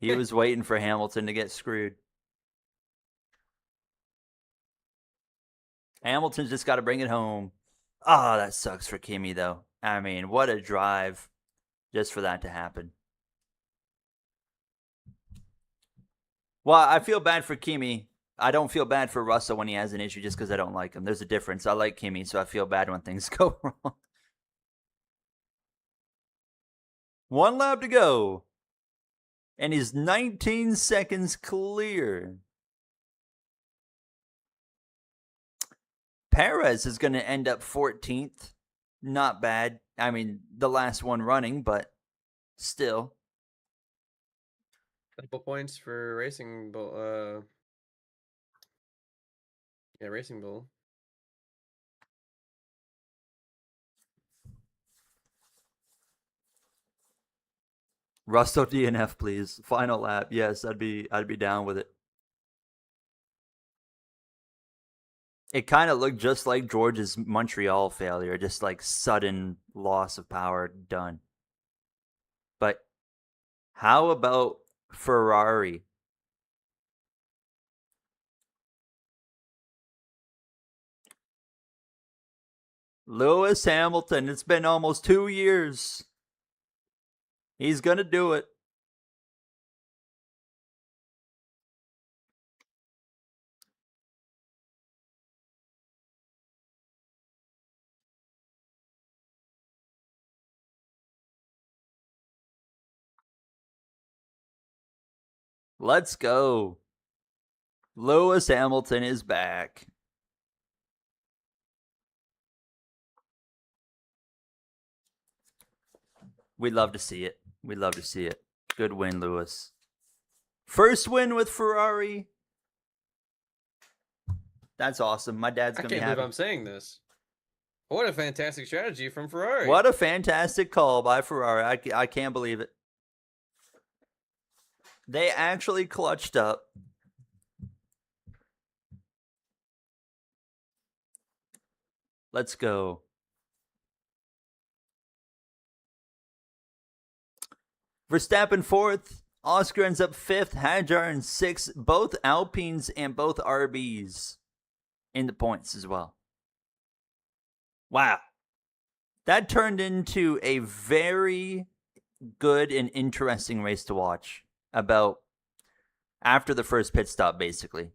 He was waiting for Hamilton to get screwed. Hamilton's just got to bring it home. Oh, that sucks for Kimi, though. I mean, what a drive just for that to happen. Well, I feel bad for Kimi. I don't feel bad for Russell when he has an issue just because I don't like him. There's a difference. I like Kimi, so I feel bad when things go wrong. 1 lap to go. And he's 19 seconds clear. Perez is going to end up 14th. Not bad. I mean, the last one running, but still.
Couple points for Racing Bull. Yeah, Racing Bull.
Rusto DNF, please. Final lap. Yes, I'd be down with it. It kind of looked just like George's Montreal failure, just like sudden loss of power, done. But how about Ferrari? Lewis Hamilton, it's been almost 2 years. He's going to do it. Let's go. Lewis Hamilton is back. We'd love to see it. We'd love to see it. Good win, Lewis. First win with Ferrari. That's awesome. My dad's going to be happy.
I can't believe I'm saying this. What a fantastic strategy from Ferrari.
What a fantastic call by Ferrari. I can't believe it. They actually clutched up. Let's go. Verstappen 4th. Oscar ends up 5th. Hadjar in 6th. Both Alpines and both RBs in the points as well. Wow. That turned into a very good and interesting race to watch. About after the first pit stop, basically.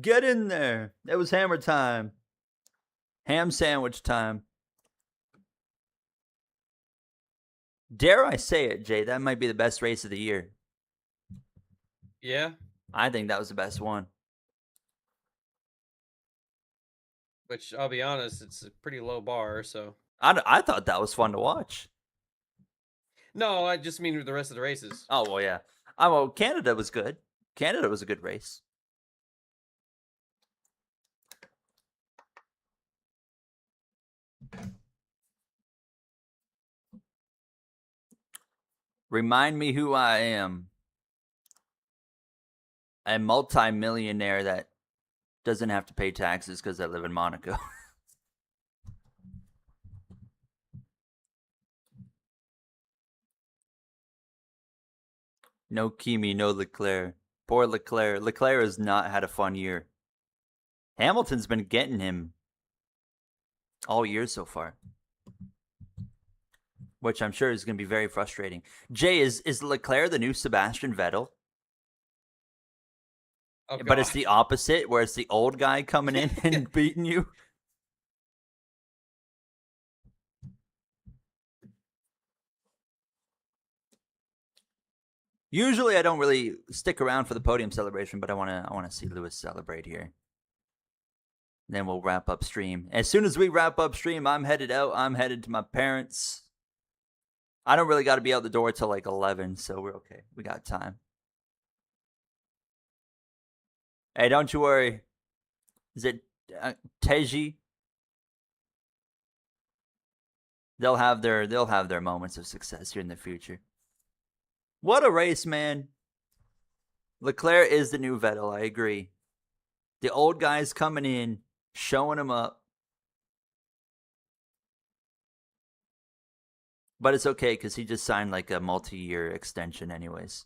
Get in there. It was hammer time. Ham sandwich time. Dare I say it, Jay, that might be the best race of the year.
Yeah.
I think that was the best one.
Which, I'll be honest, it's a pretty low bar, so.
I thought that was fun to watch.
No, I just mean the rest of the races.
Oh, well, yeah. Well, Canada was good. Canada was a good race. Remind me who I am. A multi-millionaire that doesn't have to pay taxes because I live in Monaco. No Kimi, no Leclerc. Poor Leclerc. Leclerc has not had a fun year. Hamilton's been getting him all year so far, which I'm sure is going to be very frustrating. Jay, is Leclerc the new Sebastian Vettel?
Oh,
But it's the opposite, where it's the old guy coming in and beating you. Usually, I don't really stick around for the podium celebration, but I want to see Lewis celebrate here. Then we'll wrap up stream. As soon as we wrap up stream, I'm headed out. I'm headed to my parents. I don't really got to be out the door till like 11, so we're okay. We got time. Hey, don't you worry. Is it Teji? They'll have their moments of success here in the future. What a race, man. Leclerc is the new Vettel, I agree. The old guy's coming in, showing him up. But it's okay because he just signed like a multi-year extension anyways.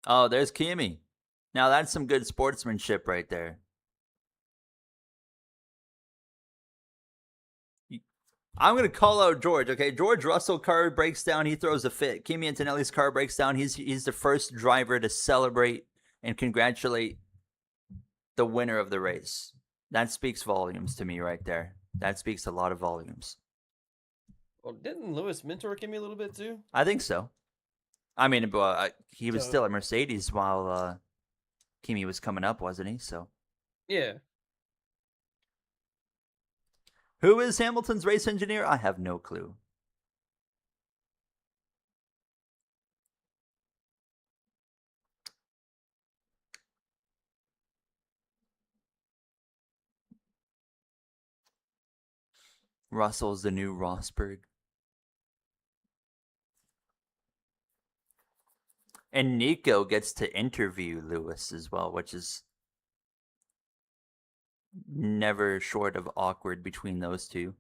Oh, there's Kimi. Now that's some good sportsmanship right there. I'm going to call out George, okay? George Russell car breaks down. He throws a fit. Kimi Antonelli's car breaks down. He's the first driver to celebrate and congratulate the winner of the race. That speaks volumes to me right there. That speaks a lot of volumes.
Well, didn't Lewis mentor Kimi a little bit too?
I think so. I mean, he was still at Mercedes while Kimi was coming up, wasn't he? So
yeah.
Who is Hamilton's race engineer? I have no clue. Russell's the new Rosberg. And Nico gets to interview Lewis as well, which is never short of awkward between those two.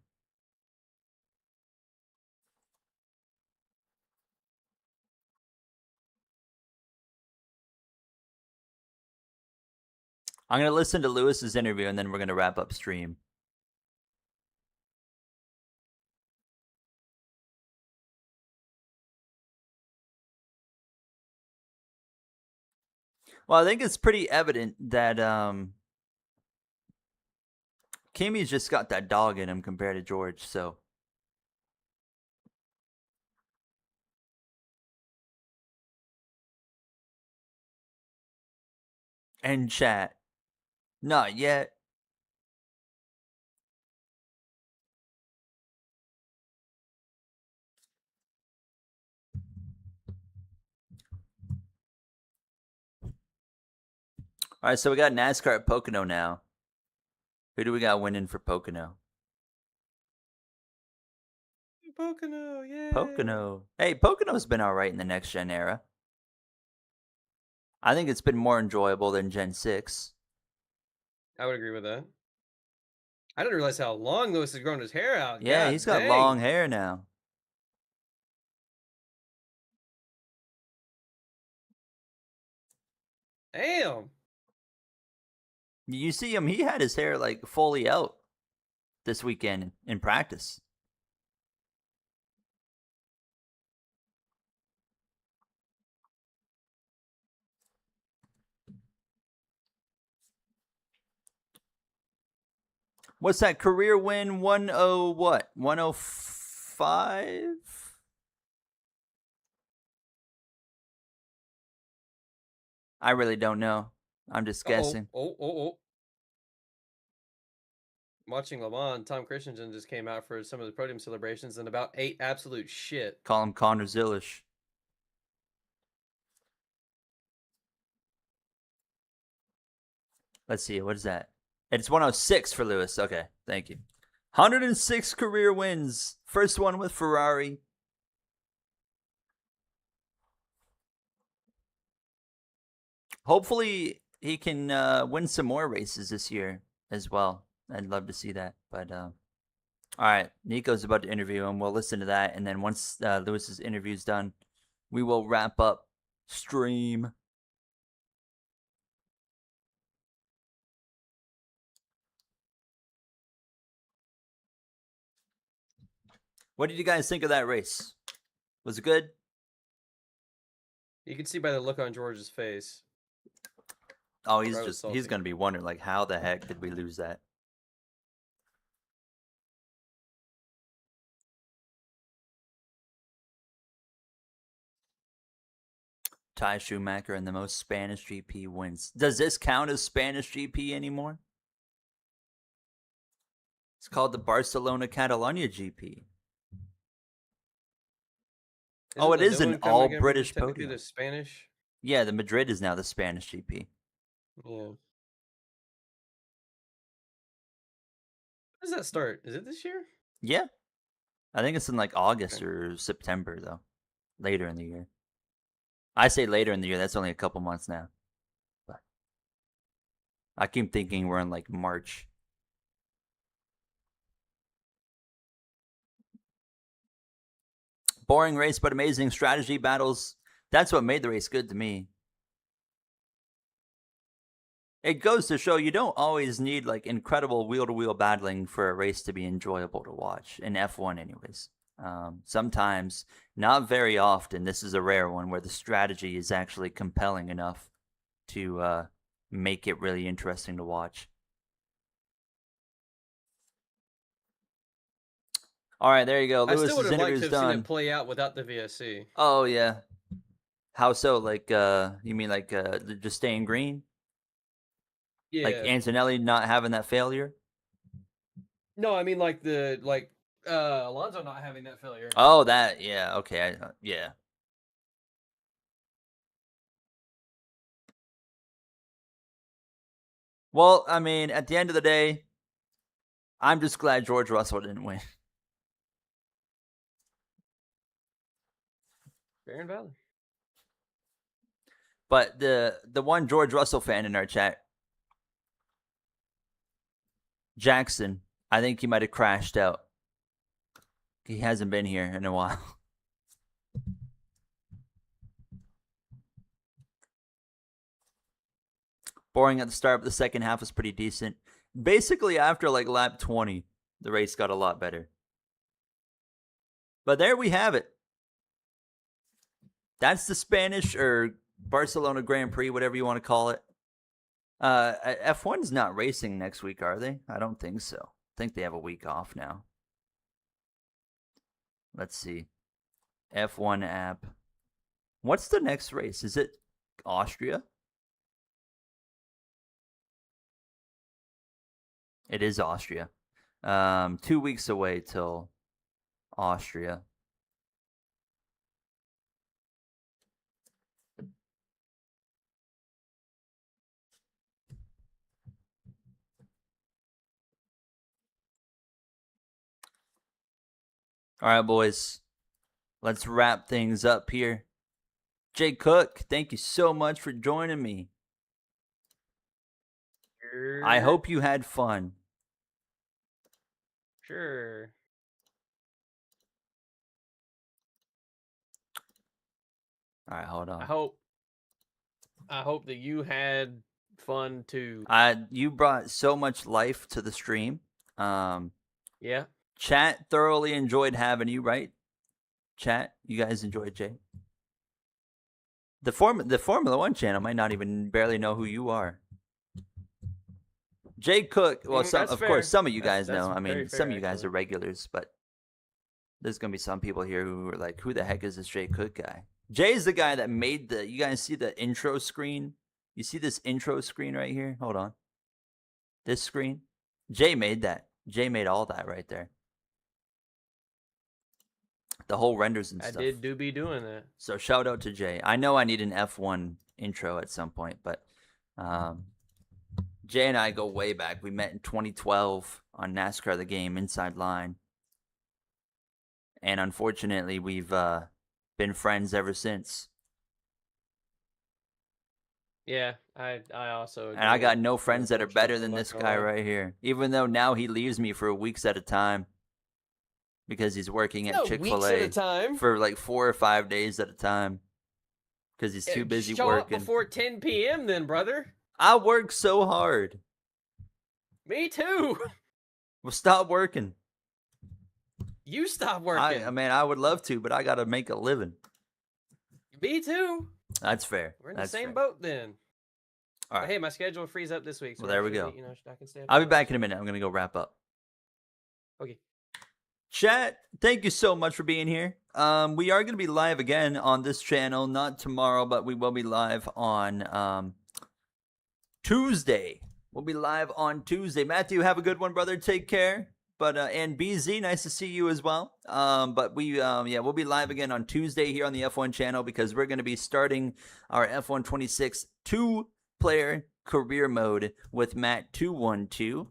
I'm going to listen to Lewis's interview and then we're going to wrap up stream. Well, I think it's pretty evident that Kimi's just got that dog in him compared to George, so. And chat. Not yet. All right, so we got NASCAR at Pocono now. Who do we got winning for Pocono?
Pocono, yeah.
Pocono. Hey, Pocono's been all right in the next gen era. I think it's been more enjoyable than Gen 6.
I would agree with that. I didn't realize how long Lewis has grown his hair out.
Yeah,
God
he's got
dang.
long hair now.
Damn.
You see him, he had his hair like fully out this weekend in practice. What's that career win? 10 what? 105? I really don't know. I'm just guessing.
Oh. Watching Le Mans, Tom Christensen just came out for some of the podium celebrations and about ate absolute shit.
Call him Connor Zillish. Let's see. What is that? It's 106 for Lewis. Okay. Thank you. 106 career wins. First one with Ferrari. Hopefully he can win some more races this year as well. I'd love to see that. But all right, Nico's about to interview him. We'll listen to that, and then once Lewis's interview's done, we will wrap up stream. What did you guys think of that race? Was it good?
You can see by the look on George's face.
Oh, he's going to be wondering, like, how the heck did we lose that? Ty Schumacher and the most Spanish GP wins. Does this count as Spanish GP anymore? It's called the Barcelona Catalonia GP.
Isn't
it is an all British podium.
The Spanish?
Yeah, the Madrid is now the Spanish GP.
Yeah. When does that start? Is it this year?
Yeah. I think it's in like August or September, though. Later in the year. I say later in the year. That's only a couple months now. But I keep thinking we're in like March. Boring race, but amazing strategy battles. That's what made the race good to me. It goes to show you don't always need like incredible wheel-to-wheel battling for a race to be enjoyable to watch, in F1 anyways. Sometimes, not very often, this is a rare one where the strategy is actually compelling enough to make it really interesting to watch. All right, there you go. Lewis's
interview's done. I still would have liked to have seen
it
play out without the VSC.
Oh, yeah. How so? Like, you mean like just staying green?
Yeah.
Like Antonelli not having that failure?
No, I mean like Alonso not having that failure.
Oh, that, yeah, okay, yeah. Well, I mean, at the end of the day, I'm just glad George Russell didn't win.
Fair and valid.
But the one George Russell fan in our chat, Jackson, I think he might have crashed out. He hasn't been here in a while. Boring at the start, but the second half was pretty decent. Basically, after like lap 20, the race got a lot better. But there we have it. That's the Spanish or Barcelona Grand Prix, whatever you want to call it. F1's not racing next week, are they? I don't think so. I think they have a week off now. Let's see. F1 app. What's the next race? Is it Austria? It is Austria. 2 weeks away till Austria. All right, boys. Let's wrap things up here. Jay Cook, thank you so much for joining me. I hope you had fun.
Sure.
All right, hold on.
I hope that you had fun too.
You brought so much life to the stream.
Yeah.
Chat thoroughly enjoyed having you, right? Chat, you guys enjoyed Jay. The Formula One channel might not even barely know who you are. Jay Cook. Well, of course, some of you guys know. I mean, some of you guys are regulars, but there's gonna be some people here who are like, "Who the heck is this Jay Cook guy?" Jay's the guy that made the. You guys see the intro screen? You see this intro screen right here? Hold on. This screen? Jay made that. Jay made all that right there. The whole renders and stuff.
I do be doing that.
So shout out to Jay. I know I need an F1 intro at some point, but Jay and I go way back. We met in 2012 on NASCAR The Game Inside Line. And unfortunately, we've been friends ever since.
Yeah, I also agree.
And I got no friends that are better than this guy right here. Even though now he leaves me for weeks at a time because he's working at Chick-fil-A for like 4 or 5 days at a time because he's too busy
Show
working.
Up before 10 p.m. then, brother.
I work so hard.
Me too.
Well, stop working.
You stop working.
I mean, I would love to, but I got to make a living.
Me too.
That's fair.
We're in the same boat then.
All right.
But hey, my schedule frees up this week. So
well, there we go.
I can stay
I'll be back in a minute. I'm going to go wrap up.
Okay.
Chat, thank you so much for being here. We are going to be live again on this channel, not tomorrow, but we will be live on Tuesday. We'll be live on Tuesday. Matthew, have a good one, brother. Take care. But and BZ, nice to see you as well. But we'll be live again on Tuesday here on the F1 channel because we're going to be starting our F1 26 2-player career mode with Matt 212.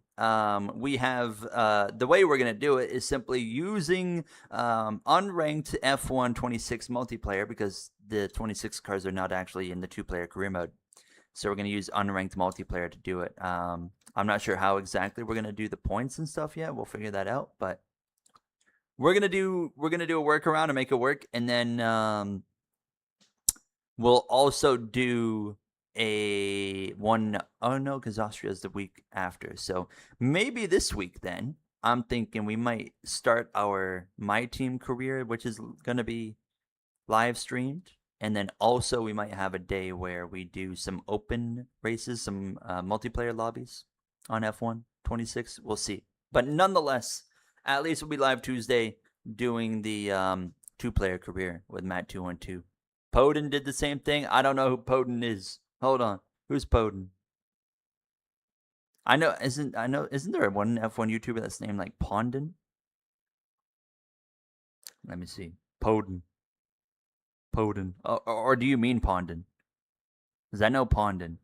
We have the way we're going to do it is simply using unranked F1 26 multiplayer because the 26 cars are not actually in the 2-player career mode. So we're going to use unranked multiplayer to do it. I'm not sure how exactly we're going to do the points and stuff yet. We'll figure that out, but we're going to do a workaround to make it work, and then we'll also do because Austria is the week after. So maybe this week then I'm thinking we might start our My Team career, which is going to be live streamed. And then also we might have a day where we do some open races, some multiplayer lobbies on F1 26. We'll see. But nonetheless, at least we'll be live Tuesday doing the 2-player career with Matt 212. Poden did the same thing. I don't know who Poden is. Hold on. Who's Poden? Isn't there one F1 YouTuber that's named like Pondon? Let me see. Poden. Or do you mean Pondon? Because I know Pondon.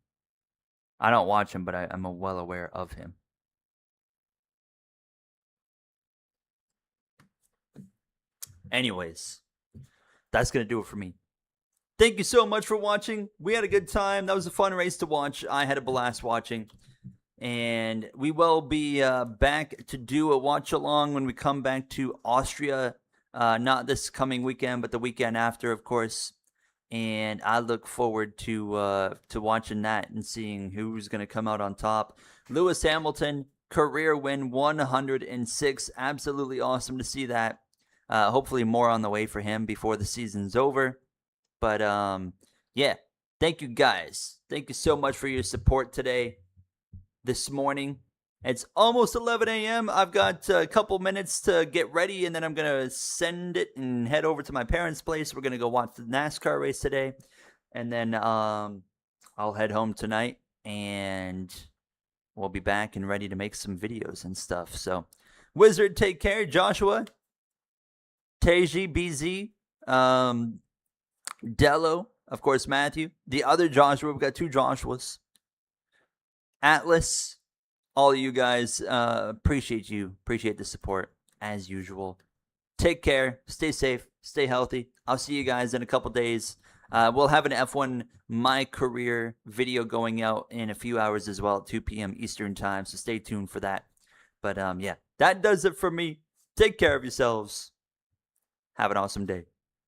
I don't watch him, but I'm well aware of him. Anyways, that's going to do it for me. Thank you so much for watching. We had a good time. That was a fun race to watch. I had a blast watching. And we will be back to do a watch-along when we come back to Austria. Not this coming weekend, but the weekend after, of course. And I look forward to watching that and seeing who's going to come out on top. Lewis Hamilton, career win 106. Absolutely awesome to see that. Hopefully more on the way for him before the season's over. But yeah, thank you guys. Thank you so much for your support today, this morning. It's almost 11 a.m. I've got a couple minutes to get ready, and then I'm going to send it and head over to my parents' place. We're going to go watch the NASCAR race today, and then I'll head home tonight, and we'll be back and ready to make some videos and stuff. So, Wizard, take care. Joshua, Teji, BZ, Dello, of course, Matthew, the other Joshua. We've got 2 Joshuas. Atlas. All of you guys, appreciate you. Appreciate the support, as usual. Take care. Stay safe. Stay healthy. I'll see you guys in a couple days We'll have an F1 My Career video going out in a few hours as well at 2 p.m. Eastern Time, so stay tuned for that. But yeah, that does it for me. Take care of yourselves. Have an awesome day.